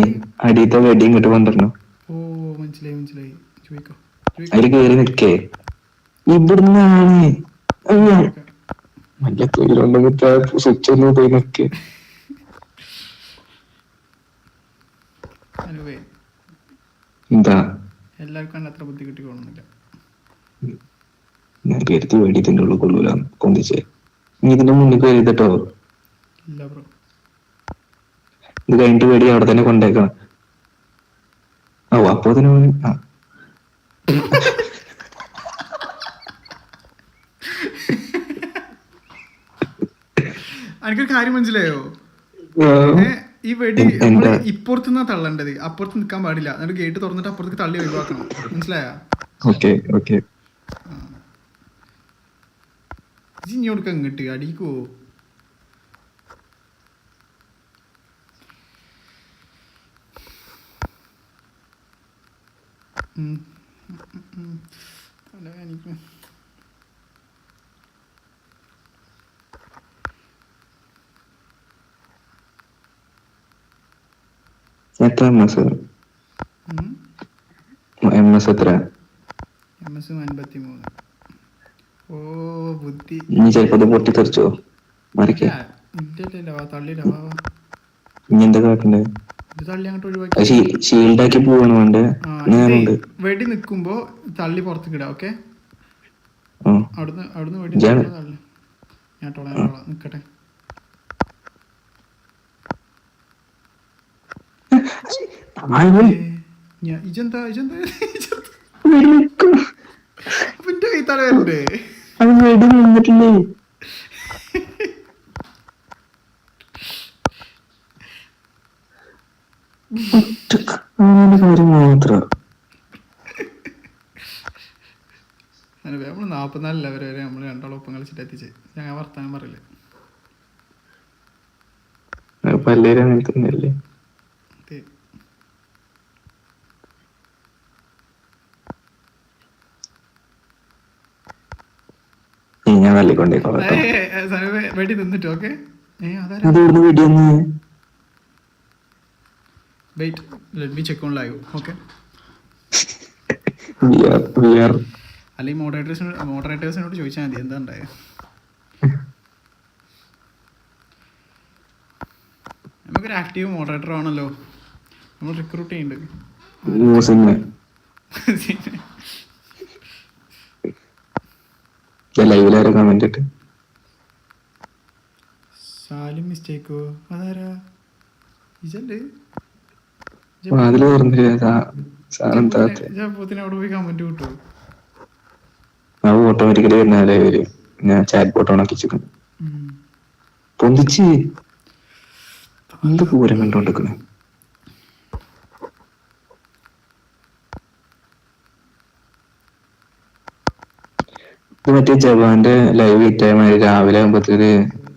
അടിയത്തെ വെടി ഇങ്ങോട്ട് കൊണ്ടുവരണം. ഓ മനസ്സിലായി. ചോദിക്കോ അതിൽ കയറി നിക്കേ. ഇവിടുന്നാണ് നല്ല തൊഴിലുണ്ടെങ്കിൽ സ്വിച്ച് ഒന്ന് പോയി നിക്കേ. എന്താ എല്ലാവർക്കും അത്ര ബുദ്ധി കിട്ടിക്കൊള്ളുന്നില്ല. ഞാൻ കരുതി വേടി ഇതിന്റെ ഉള്ളിൽ കൊള്ളൂല കൊണ്ടിച്ചേ. നീ ഇതിന്റെ മുന്നിൽ കയറിട്ടോ. ഇല്ല ബ്രോ, ഇത് കഴിഞ്ഞിട്ട് വേടി അവിടെ തന്നെ കൊണ്ടേക്കണം. ഓ അപ്പൊ തന്നെ എനിക്കൊരു കാര്യം മനസ്സിലായോ? ഈ വെടി ഇപ്പുറത്തുനിന്നാ തള്ളേണ്ടത്, അപ്പുറത്ത് നിൽക്കാൻ പാടില്ല. എന്നിട്ട് ഗേറ്റ് തുറന്നിട്ട് അപ്പുറത്തേക്ക് തള്ളി ഒഴിവാക്കണം. മനസ്സിലായോ? ഇനി കൊടുക്ക ഇങ്ങോട്ട് അടിക്കോ. എനിക്ക് എത്ര MS എത്ര? MS 53. ഓ ബുദ്ധി. ഇനി ചിലപ്പോ പൊട്ടിത്തെറിച്ചോ? മറിക്ക തള്ളിയില്ല. ഇനി എന്താ കാട്ടണ്ടേ? ഇത് തള്ളി അങ്ങോട്ട് ഒഴിവാക്കി ഷീൽഡാക്കി പോവാണ് വേണ്ടേ? വെടി നിക്കുമ്പോ തള്ളി പുറത്തേക്ക് ഇടാം. ഓക്കെ, അവിടുന്ന് വെടി തള്ളി. ഞാൻ നിക്കട്ടെ. ഇജെന്താ എന്റെ കൈത്താഴ വരണ്ടേ? വെടി നിന്നിട്ടില്ലേ? കാര്യം മാത്രം. നമ്മള് 44 ലെവൽ വരെ നമ്മള് രണ്ടാളും ഒപ്പം കളിച്ചിട്ട് എത്തിച്ച്. ഞങ്ങൾ വർത്താനം പറയില്ലേ? പല്ലേരും അങ്ങനെ തന്നെയല്ലേ? ഞാൻ തല്ലിക്കൊണ്ടേക്കോളാം. വെടി നിന്നിട്ട്. Okay, wait, let me check on live. Okay, അല്ലെങ്കിൽ മോഡറേറ്റേഴ്സിനോട് ചോദിച്ചാൽ മതി എന്താ ഉണ്ടായത്. നമുക്കൊരു ആക്റ്റീവ് മോഡറേറ്റർ ആണല്ലോ, നമ്മൾ റിക്രൂട്ട് ചെയ്യുന്നുണ്ട്. സാലിം മിസ്റ്റേക്കോ? അതാരാ? ഇജല്ലേ അവിടെ പോയി കമന്റ് കിട്ടോ? ഓട്ടോമാറ്റിക്കലി വരുന്നാലേ വരും. ഞാൻ ചാറ്റ് ബോട്ട് ഓണാക്കിച്ചു പൊന്തിച്ച് എന്ത് പൂരം കണ്ടോണ്ടിരിക്കണേ. ഇത് മറ്റേ ജവാന്റെ ലൈവ് കിട്ടിയ മാതിരി രാവിലെ ആകുമ്പോഴത്തേക്ക്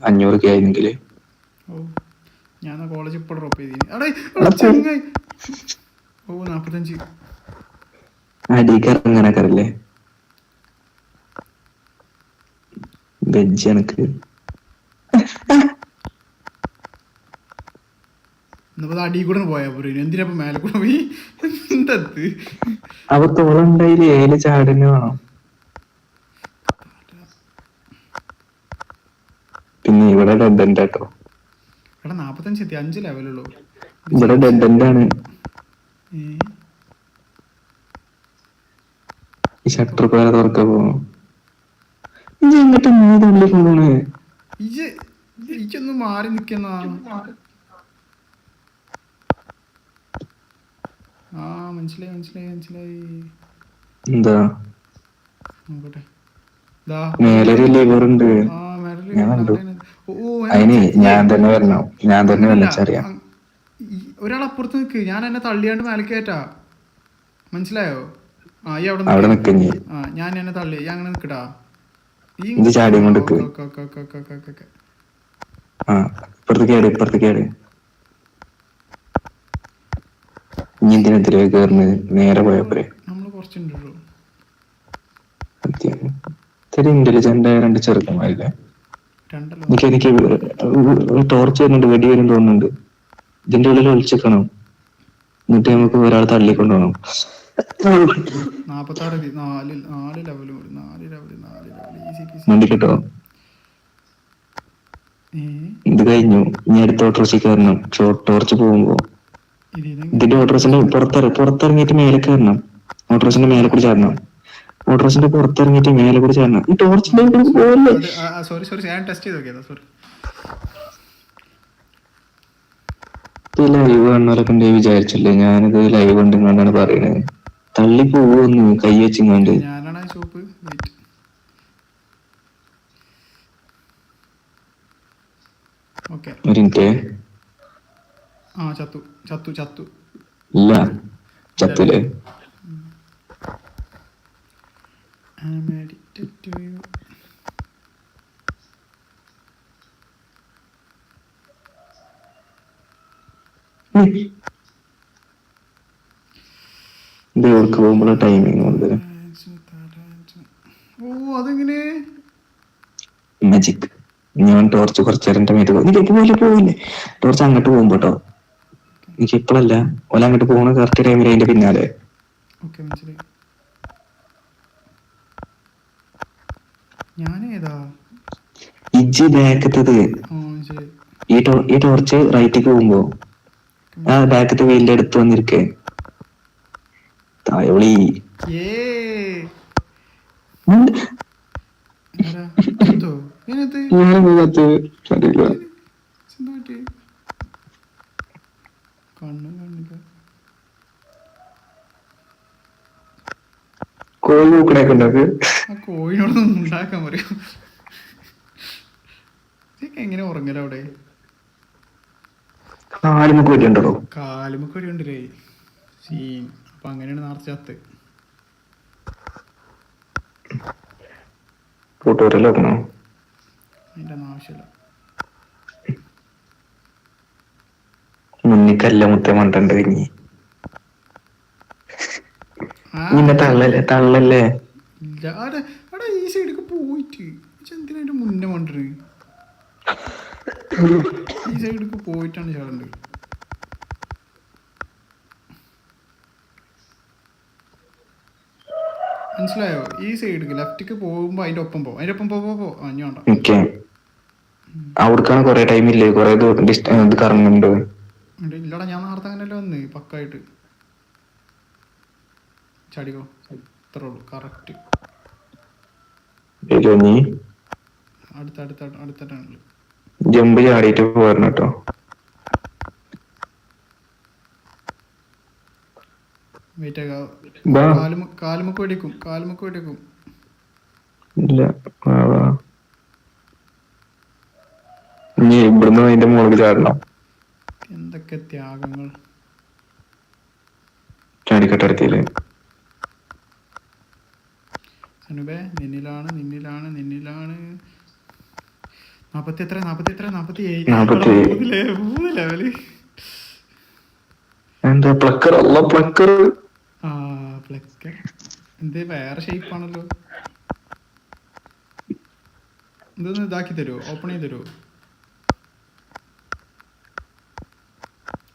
500 ആയിരുന്നെങ്കില് ഞാൻ കോളേജ് ഇപ്പോൾ ഡ്രോപ്പ് ചെയ്തി. ഓ 45 അടിക്ക് ഇറങ്ങാനൊക്കെ ബെഞ്ച് എനക്ക് അടി കൂടെ പോയാ പോലും എന്തിനാ മേലെ കൂടെ പോയി? എന്തത് അവ തോളുണ്ടായില്ലേ? ഏല് ചാടന്നെ വേണം. പിന്നെ ഇവിടെ ഡെഡ് കേട്ടോ. എടാ 45 എത്തി, 5 ലെവലുള്ളൂ. ഇവിടെ ഡെഡ് ആണ്. ഈ ഷട്ടർ പോലെ തുറക്ക പോവും. ഇത് എങ്ങോട്ട് നീ തള്ളി കൊണ്ടുപോണേ? ഇജ് ഇജൊന്ന് മാറി നിക്കുന്ന. ആ മനസ്സിലായി മനസ്സിലായി മനസ്സിലായി. എന്താ നോക്കട്ടെ. ദാ മേലൊരു ലിവറുണ്ട്. ആ മെഡല് ഞാൻ കണ്ടു. നാളെ. ഓ അതിന് ഞാൻ തന്നെ വരണം, ഞാൻ തന്നെ അങ്ങനല്ല. വരച്ചറിയാം. ഒരാൾ അപ്പുറത്ത് നിൽക്ക്, ഞാൻ എന്നെ തള്ളിയാണ്ട് മേലെ കയറ്റാ. മനസ്സിലായോ? ആ ഈ അവിടെ അവിടെ നിൽക്ക്. നിക്കഞ്ഞി ആ ഞാൻ എന്നെ തള്ളി, ഈ അങ്ങനെ നിൽക്കടാ. ഈ ഇത് ചാടി കൊണ്ട് നിക്ക്. ഓക്കെ. ആ ഇപ്പുറത്ത് കേട്. ഇനി എന്തിനെതിരെ കയറുന്നത്? നേരെ പോയപ്പോരെ. നമ്മള് കുറച്ചുണ്ടല്ലോ. ഇത്തിരി ഇന്റലിജന്റ് ആയ രണ്ട് ചെറുക്കന്മാരില്ലേ? രണ്ടല്ലോ. എനിക്ക് ടോർച്ച് വരുന്നുണ്ട്, വെടി വരും തോന്നുന്നുണ്ട്. ഇതിന്റെ ഉള്ളിൽ ഒളിച്ചിക്കണം, എന്നിട്ട് നമുക്ക് ഒരാൾ തള്ളിക്കൊണ്ടുപോകണം. 46 നാല് ലെവല് ഈസി പീസി. വണ്ടി കിട്ടോ? ഇത് കഴിഞ്ഞു. ഇനി അടുത്ത ഓട്ടോറിക്ഷ കയറണം. ടോർച്ച് പോകുമ്പോ ഇതിന്റെ ഓട്ടോറിക്ഷന്റെ പുറത്തിറങ്ങിയിട്ട് മേലെ കയറണം. ഓട്ടോറിക്ഷന്റെ മേലെ കൂടി ചാടണം. ഓട്ടോറിക്ഷന്റെ പുറത്തിറങ്ങിയിട്ട് മേലെ കൂടി ചാടണം. ഈ ടോർച്ചിന്റെ പോലെ സോറി ഞാൻ ടെസ്റ്റ് ചെയ്ത് നോക്കിയതാ. സോറി. ലൈവ് കാണുന്നവരൊക്കെ ഉണ്ടെങ്കിൽ വിചാരിച്ചില്ലേ ഞാനിത് ലൈവ് ഉണ്ടെന്നാണ് പറയണത്. തള്ളി പോവൊന്ന് കൈ വെച്ചിങ്ങാണ്ട്. ഞാനാണ് ആ ഷോപ്പ്. വെയിറ്റ്. ഓക്കെ ഒരു മിനിറ്റ്. ആ ചത്തു. ഇല്ല ചത്തൂലേ? I'm addicted to you. ഇത് എവിടേക്ക് പോകുമ്പോഴാണ് ടൈമിങ് കൊണ്ട്. ഓ അതെങ്ങനെ മാജിക്. ഞാൻ ടോർച്ച് കുറച്ച് നേരം എൻ്റെ മേത്ത് പോവില്ലേ. ടോർച്ച് അങ്ങോട്ട് പോകുമ്പോ കേട്ടോ, എനിക്ക് ഇപ്പോഴല്ല, ഓല അങ്ങോട്ട് പോകണ കറക്റ്റ് ടൈമിൽ അതിന്റെ പിന്നാലെ. ഓക്കെ മനസ്സിലായി. ഞാനേതാ ഇജ്ജ് ബാക്കത്തത്. ഈ ടോർച്ച് റൈറ്റിക്ക് പോകുമ്പോ ആ ബാക്കത്തെ വെയിലിന്റെ അടുത്ത് വന്നിരിക്കേ തായോളി. കോഴി നോക്കണൊക്കെ ഉണ്ടാക്ക്. ആ കോഴിനോടൊന്നും ഉണ്ടാക്കാൻ പറയും. എങ്ങനെ ഉറങ്ങല അവിടെ? കാലുമൊക്കെ പറ്റിയുണ്ടോ? കാലുമൊക്കെ ഒരു ഉണ്ടല്ലേ സീൻ. അപ്പൊ അങ്ങനെയാണ് നേർച്ചത്ത്. കൂട്ടുകാരെല്ലാം നോക്കണോ? അതിന്റെ ഒന്നും ആവശ്യമില്ല. മുന്നിക്കല്ല മുത്തേ മണ്ടണ്ട് കഴിഞ്ഞി. നിന്നെ തള്ളല്ലേ? ഇല്ല അവിടെ ഈ സൈഡിലേക്ക് പോയിട്ട് എന്തിനാ അതിന്റെ മുന്നേ മണ്ടത്? ഈ സൈഡിലേക്ക് പോയിട്ടാണ് ചാടേണ്ടത്. മനസ്സിലായോ? ഈ സൈഡിക്ക് ലെഫ്റ്റിക്ക് പോകുമ്പോ അതിന്റെ ഒപ്പം പോ. അഞ്ഞോണ്ട അവിടേക്കാണ് കൊറേ ടൈമില്ലേ, കൊറേ ഇത് കറങ്ങുന്നുണ്ട്. ഇല്ലടാ ഞാൻ നേരത്തെ അങ്ങനെയല്ലേ വന്ന് പക്കായിട്ട് ചാടിക്കോ. ഇത്രേ ഉള്ളൂ കറക്റ്റ്. അടുത്തിട്ടാണല്ലോ ജമ്പ് ചാടിയിട്ട് പോരണം കേട്ടോ. വെയിറ്റ് കാലുമൊക്കെ വെടിക്കും. ഇല്ല ഇനി ഇവിടുന്ന് അതിന്റെ മുകളിൽ ചാടണം. എന്തൊക്കെ ത്യാഗങ്ങൾ. ചാടിക്കട്ടടത്തിയില്ലേ സനുബേ? നിന്നിലാണ് 47 ലെവല്. എന്താ പ്ലക്കർ? പ്ലക്കർ എന്ത് വേറെ ഷേപ്പാണല്ലോ. ഇതൊന്ന് ഇതാക്കി തരുമോ? ഓപ്പൺ ചെയ്ത് തരുമോ?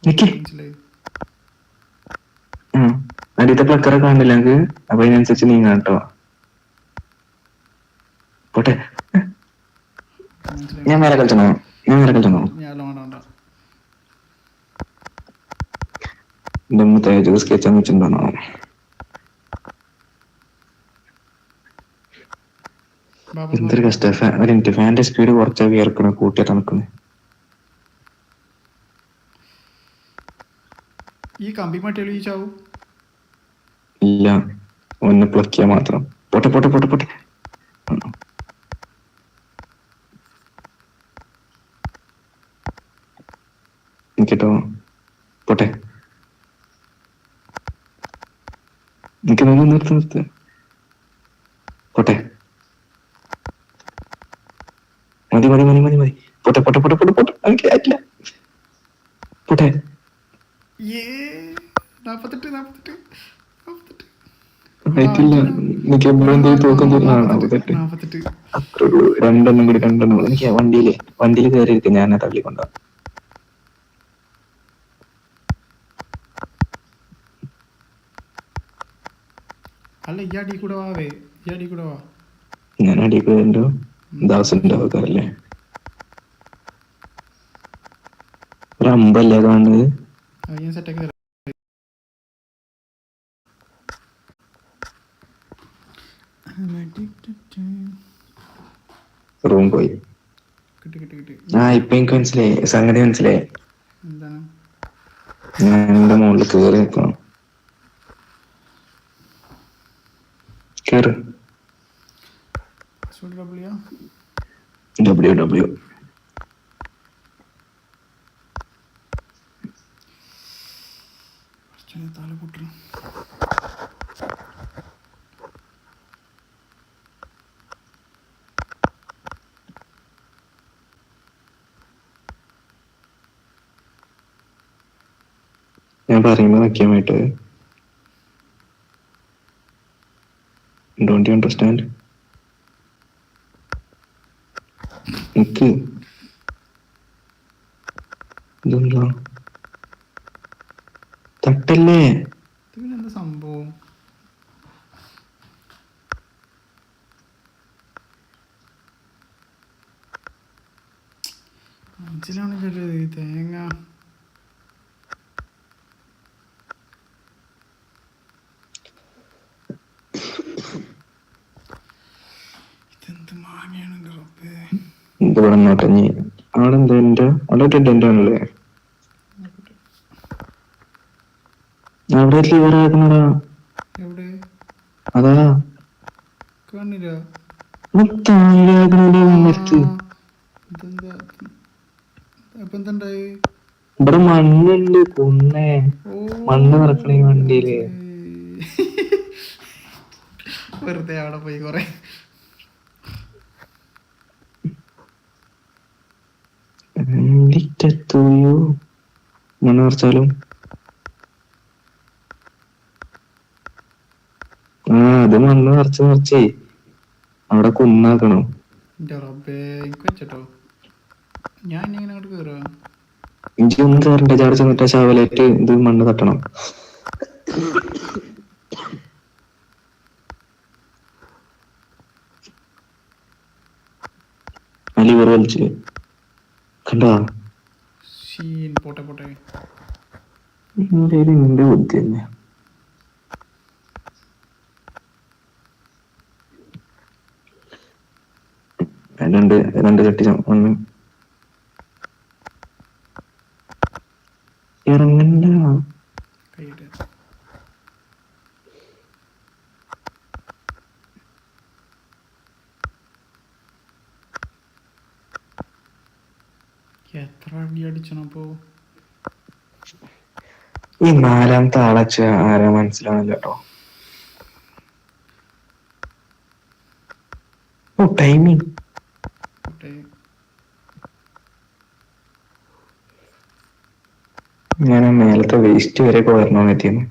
മനസ്സിലായി. അടിയത്തെ പ്ലക്കറെ കാണില്ല എനിക്ക്. അപ്പൊ അതിനനുസരിച്ച് നീങ്ങാം കേട്ടോ. പോട്ടെ. ഞാൻ മേലെ കളിച്ചോ? എന്റെ മുത്തേ സ്കെച്ച് വെച്ചിട്ടുണ്ടോ? എന്തൊരു കഷ്ട. ഒരു മിനിറ്റ്, ഫാൻ്റെ സ്പീഡ് കുറച്ചാ വിയർക്കണ, കൂട്ടിയാ തണുക്കുന്നത്. ഈ കമ്പി മട്ടി എഴുതിച്ചാവും. ഇല്ല, ഒന്ന് പ്ലക്കിയാ മാത്രം. പോട്ടെ പോട്ടെ പോട്ടെ പോട്ടെ. നിക്കട്ടോ, പോട്ടെ. നിക്ക് നിർത്ത്. പോട്ടെ. മതി. പോട്ടെ. എനിക്ക് ആയിട്ടില്ല. പോട്ടെ. 48. ആയിട്ടില്ല. എനിക്ക് എപ്പോഴും തോക്കം തോന്നുന്നു. അത്രേ ഉള്ളൂ. രണ്ടെണ്ണം കൂടി. എനിക്ക് വണ്ടിയിൽ കയറിയിരിക്കും, ഞാൻ തള്ളിക്കൊണ്ട. അല്ല ഈ അടി കൂടെ വാ. ഞാൻ അടി പോയല്ലോ. ദാസിന്റെ ആൾക്കാരല്ലേ. ഒരു അമ്പല്ലേ കാണുന്നത്. ഞാൻ സെറ്റാക്കി തരാം. റൂം പോയി. കിട്ടി. ഇപ്പൊ എനിക്ക് സംഗതി മനസ്സിലായി. എന്താണ്? ഞാൻ എന്റെ മുകളിൽ കേറി നിൽക്കണം. കേറ്. W. തല പൊട്ടണം. ഞാൻ പറയുമ്പോ നോക്കിയാൻ വേണ്ടിട്ട്. Don't you understand? നിക്ക്. ഇതെന്താ തട്ടല്ലേ? ഇതിനെന്താ സംഭവം? മനസ്സിലാണെങ്കിൽ തേങ്ങ. ഇതെന്ത് മാങ്ങയാണ് റബ്ബേ. ഇവിടെ നോട്ടഞ്ഞി ആടെന്താ അവിടെ ആണല്ലേ. അവിടെ ലിവർ ആക്കുന്നടാ. എവിടെ? അതാ കാണില്ല. ഇവിടെ മണ്ണുണ്ട്. കുന്നേ മണ്ണ് നിറക്കണ ഈ വണ്ടിയില്. വെറുതെ അവിടെ പോയി കൊറേ മണ്ണ് നിറച്ചാലും അത് മണ്ണ് നിറച്ചേ അവിടെ കുന്നാക്കണം. ഞാൻ ഇങ്ങനെ അങ്ങോട്ട് കേറുക. ഇഞ്ചി ഒന്നും കയറണ്ട. ചാടി ചെന്നിട്ട് ശവലേറ്റ് ഇത് മണ്ണ് തട്ടണം. ലിവർ വലിച്ച് കണ്ടാ. പോട്ടെ നിന്റെ ബുദ്ധി തന്നെ. രണ്ട് ചട്ടി മണ്ണ് ഇറങ്ങണ്ട. എത്ര അടി അടിച്ചണപ്പോ? ഈ നാലാമത്തെ ആളച്ച ആരാ മനസ്സിലാവില്ല കേട്ടോ. ടൈമിങ്. ഞാൻ ആ മേലത്തെ വേസ്റ്റ് വരെ വരണോന്ന് എത്തിയെന്ന്.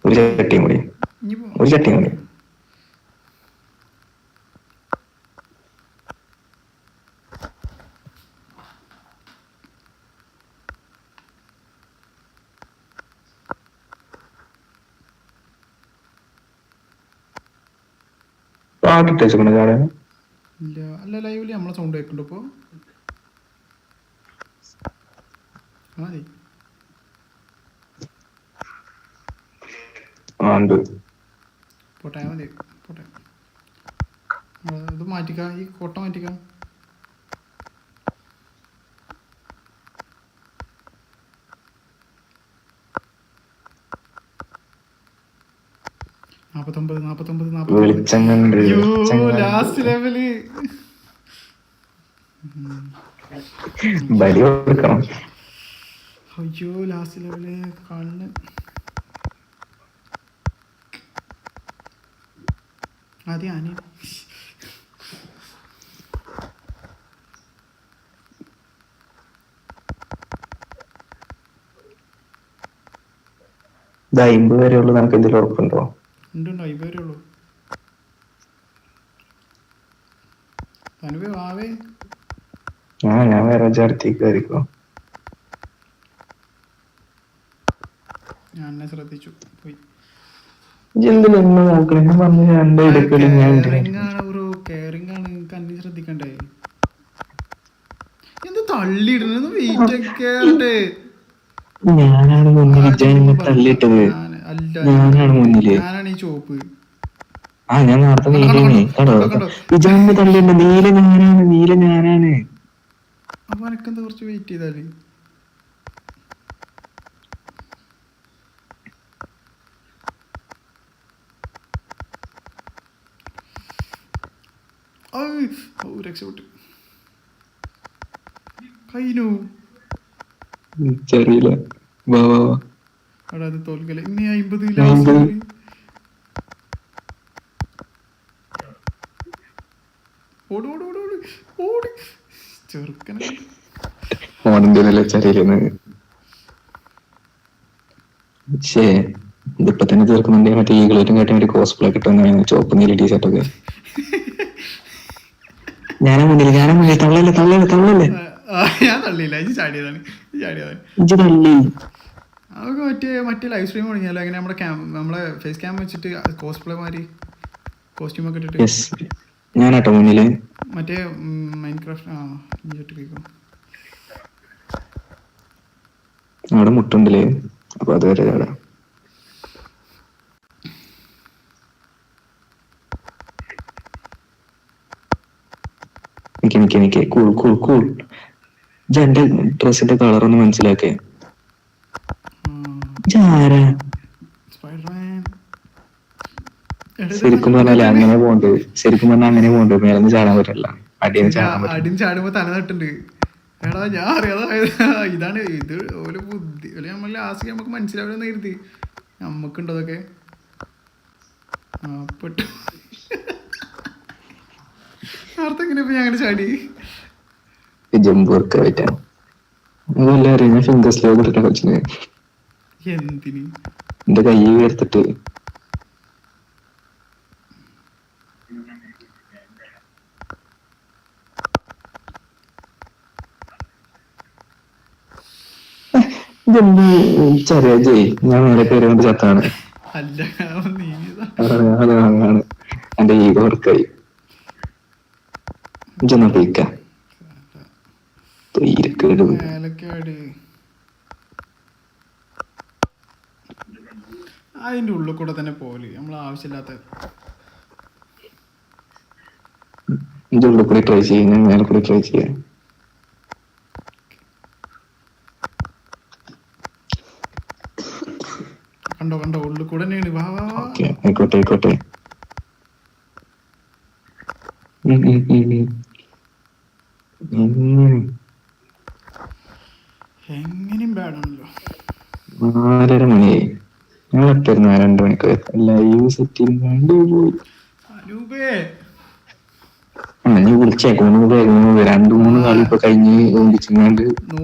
ഒരു ചട്ടിയും കൂടി. പാട്ടിട്ട് വെച്ചോണ്ട് ചാടാൻ. ഇല്ല, അല്ല ലൈവില് നമ്മളെ സൗണ്ട് കേൾക്കുന്നുണ്ട് ഇപ്പോ. ഉണ്ട്. പോട്ടെ മതി പോട്ടെ. ഇത് മാറ്റിക്കാം, ഈ കോട്ട മാറ്റിക്കാം. ലാസ്റ്റ് ലെവല് ബലി കൊടുക്കണം. അയ്യോ ലാസ്റ്റ് ലെവല് കണ്ണ്. ആദ്യം ആന ഇത് 50 വരെയുള്ളൂ. നമുക്ക് എന്തെങ്കിലും ഉറപ്പുണ്ടോ? ഉണ്ടോ 50 വരെ ഉള്ളൂ. തനുവേ വാവേ. ഞാൻ വേറെ അടുത്തേക്ക് കയറിക്കോ. ഞാൻ ശ്രദ്ധിച്ചു പോയി. കെയറിംഗ് ആണ്, കണ്ണി ശ്രദ്ധിക്കണ്ടേ? എന്ത് തള്ളിയിടുന്നത്? വെയിറ്റ് ഒക്കെ ഞാനാണ് മുന്നിൽ തള്ളിയിട്ടത്. ഞാനാണ് മുന്നില്. ഞാനാണ് ഈ ചോപ്പ്. ഞാൻ നേരത്തെ നീലയാണ്. വിജാന്ന് തള്ളിയുണ്ട്. നീല ഞാനാണ്. അപ്പൊ എനക്കെന്താ കുറച്ച് വെയിറ്റ് ചെയ്താല്? രക്ഷപ്പെട്ടു. കൈനു ചെറിയില്ല. അവിടെ അത് തോൽക്കല്. ഇനി 50 ഓടി ചെറുക്കനെ ഓടിന്റെ ചെറിയില്ലെന്ന്. പക്ഷേ ഇതിപ്പോ തന്നെ തീർക്കുന്നുണ്ട്. മറ്റേ ഈഗിളും കാട്ടി ഒരു കോസ്പ്ലേ കിട്ടുന്ന ചോപ്പ് നീല ടീഷർട്ടൊക്കെ. ഞാനാ മുന്നിൽ തള്ളല്ലേ. ഞാൻ തള്ളിയില്ല, ഇത് ചാടിയതാണ്. തള്ളി. നമുക്ക് മറ്റേ ലൈവ് സ്ട്രീം തുടങ്ങിയാലോ? അങ്ങനെ നമ്മളെ ഫേസ് ക്യാം വെച്ചിട്ട് കോസ്പ്ലേ മാതിരി കോസ്റ്റ്യൂം ഒക്കെ ഇട്ടിട്ട്. ഞാനാട്ടോ മുന്നില്. മറ്റേ മൈൻക്രാഫ്റ്റ് ഇട്ടിരിക്കും. അവിടെ മുട്ടുണ്ടല്ലേ, അപ്പൊ അതുവരെ ചാടാം. എനിക്ക് കൂൾ. എന്റെ ഡ്രസ്സിന്റെ കളർ ഒന്ന് മനസ്സിലാക്കേ. ശരിക്കും പറഞ്ഞാൽ അങ്ങനെ പോണ്ട്. മേലൊന്നും ചാടാൻ പറ്റില്ല. അടിയിൽ ചാടുമ്പോ തല നട്ടുണ്ട്. എടാ ഞാൻ അറിയാതെ ഇതാണ് ഇത്. ഒരു ബുദ്ധി നമ്മൾ ലാസ്റ്റ് നമുക്ക് മനസ്സിലാവില്ലെന്ന് കരുതി. നമ്മക്കുണ്ടോ അതൊക്കെ? പെട്ടു. നേരത്തെ എങ്ങനെ ഞങ്ങളുടെ ചാടി ജമ്പ് വർക്ക് ആയിട്ടാണ്. എന്തിന് എന്റെ കൈ ഉയർത്തിട്ട് ചെറിയ ജയ് ഞാൻ നേരെ കയറി കൊണ്ട് ചത്താണ്. ആണ് എന്റെ ഈഗോ വർക്കായി. ഇതൊന്നും പോയിക്കാം. അതിന്റെ ഉള്ളിൽ കൂടെ തന്നെ പോലെ നമ്മൾ ആവശ്യമില്ലാത്ത ഉള്ളിൽ കൂടി ട്രൈ ചെയ്യും. ഞാൻ മേലെ കൂടി ട്രൈ ചെയ്യാം. കണ്ടോ ഉള്ളിൽ കൂടെ തന്നെയാണ്. ആയിക്കോട്ടെ. എങ്ങനെയും ബാഡാണല്ലോ. 4:30 മണിയായി. ഞങ്ങൾ എത്തായിരുന്നു 2 മണിക്ക് ലൈവ് സെറ്റ് പോയി. നീ വിളിച്ചേക്കോ? 2-3 കളി ഇപ്പൊ കഴിഞ്ഞ് ഒന്നിച്ചിങ്ങാണ്ട്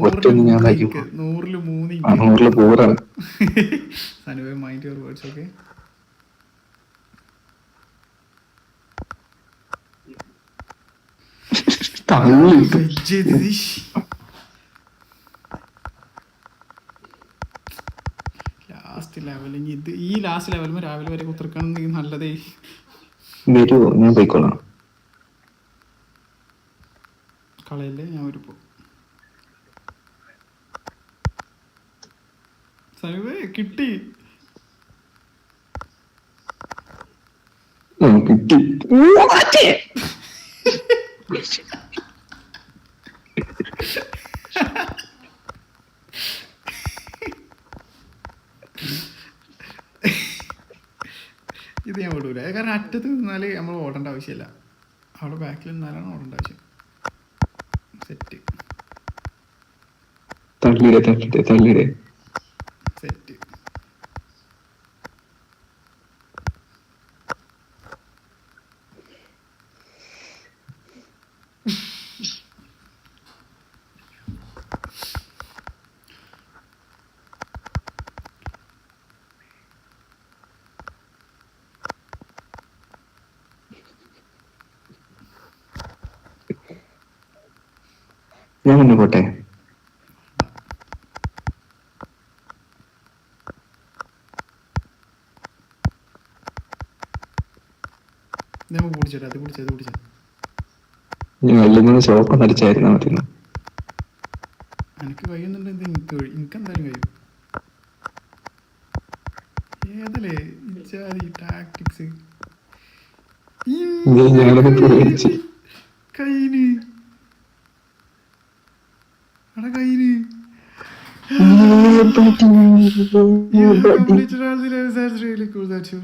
ഒറ്റൊന്ന് ഞാൻ 100 പൂറാണ്. ലാസ്റ്റ് ലെവലിങ് ഇത്. ഈ ലാസ്റ്റ് ലെവലിൽ രാവിലെ വരെ കുത്തിർക്കാണെങ്കിൽ നല്ലതേ. വരുമോ? ഞാൻ പോയിക്കോളാം. കളയല്ലേ, ഞാൻ ഒരു കിട്ടി. കിട്ടി. ഇത് ഞാൻ ഓടൂല, കാരണം അറ്റത്ത് നിന്നാല് നമ്മൾ ഓടേണ്ട ആവശ്യമില്ല, അവിടെ ബാക്കിൽ നിന്നാലാണ് ഓടേണ്ട ആവശ്യം. സെറ്റ് തള്ളിടെ സെറ്റ്. ഞാൻ മുന്നേ പോട്ടെ. നമുക്ക് പിടിച്ചോട്ടെ, അത് പിടിച്ചാ വല്യമ്മ ഷോപ്പ് നടിച്ചായിരുന്നാ മതി. എനിക്ക് കഴിയുന്നുണ്ട്, എനിക്കെന്തായാലും കഴിയും. ഏതല്ലേ ഇജാതി ടാക്ടിക്സ് കയ്യിന് അട കയ്യിന് completed all the levels. That's really cool. That's you.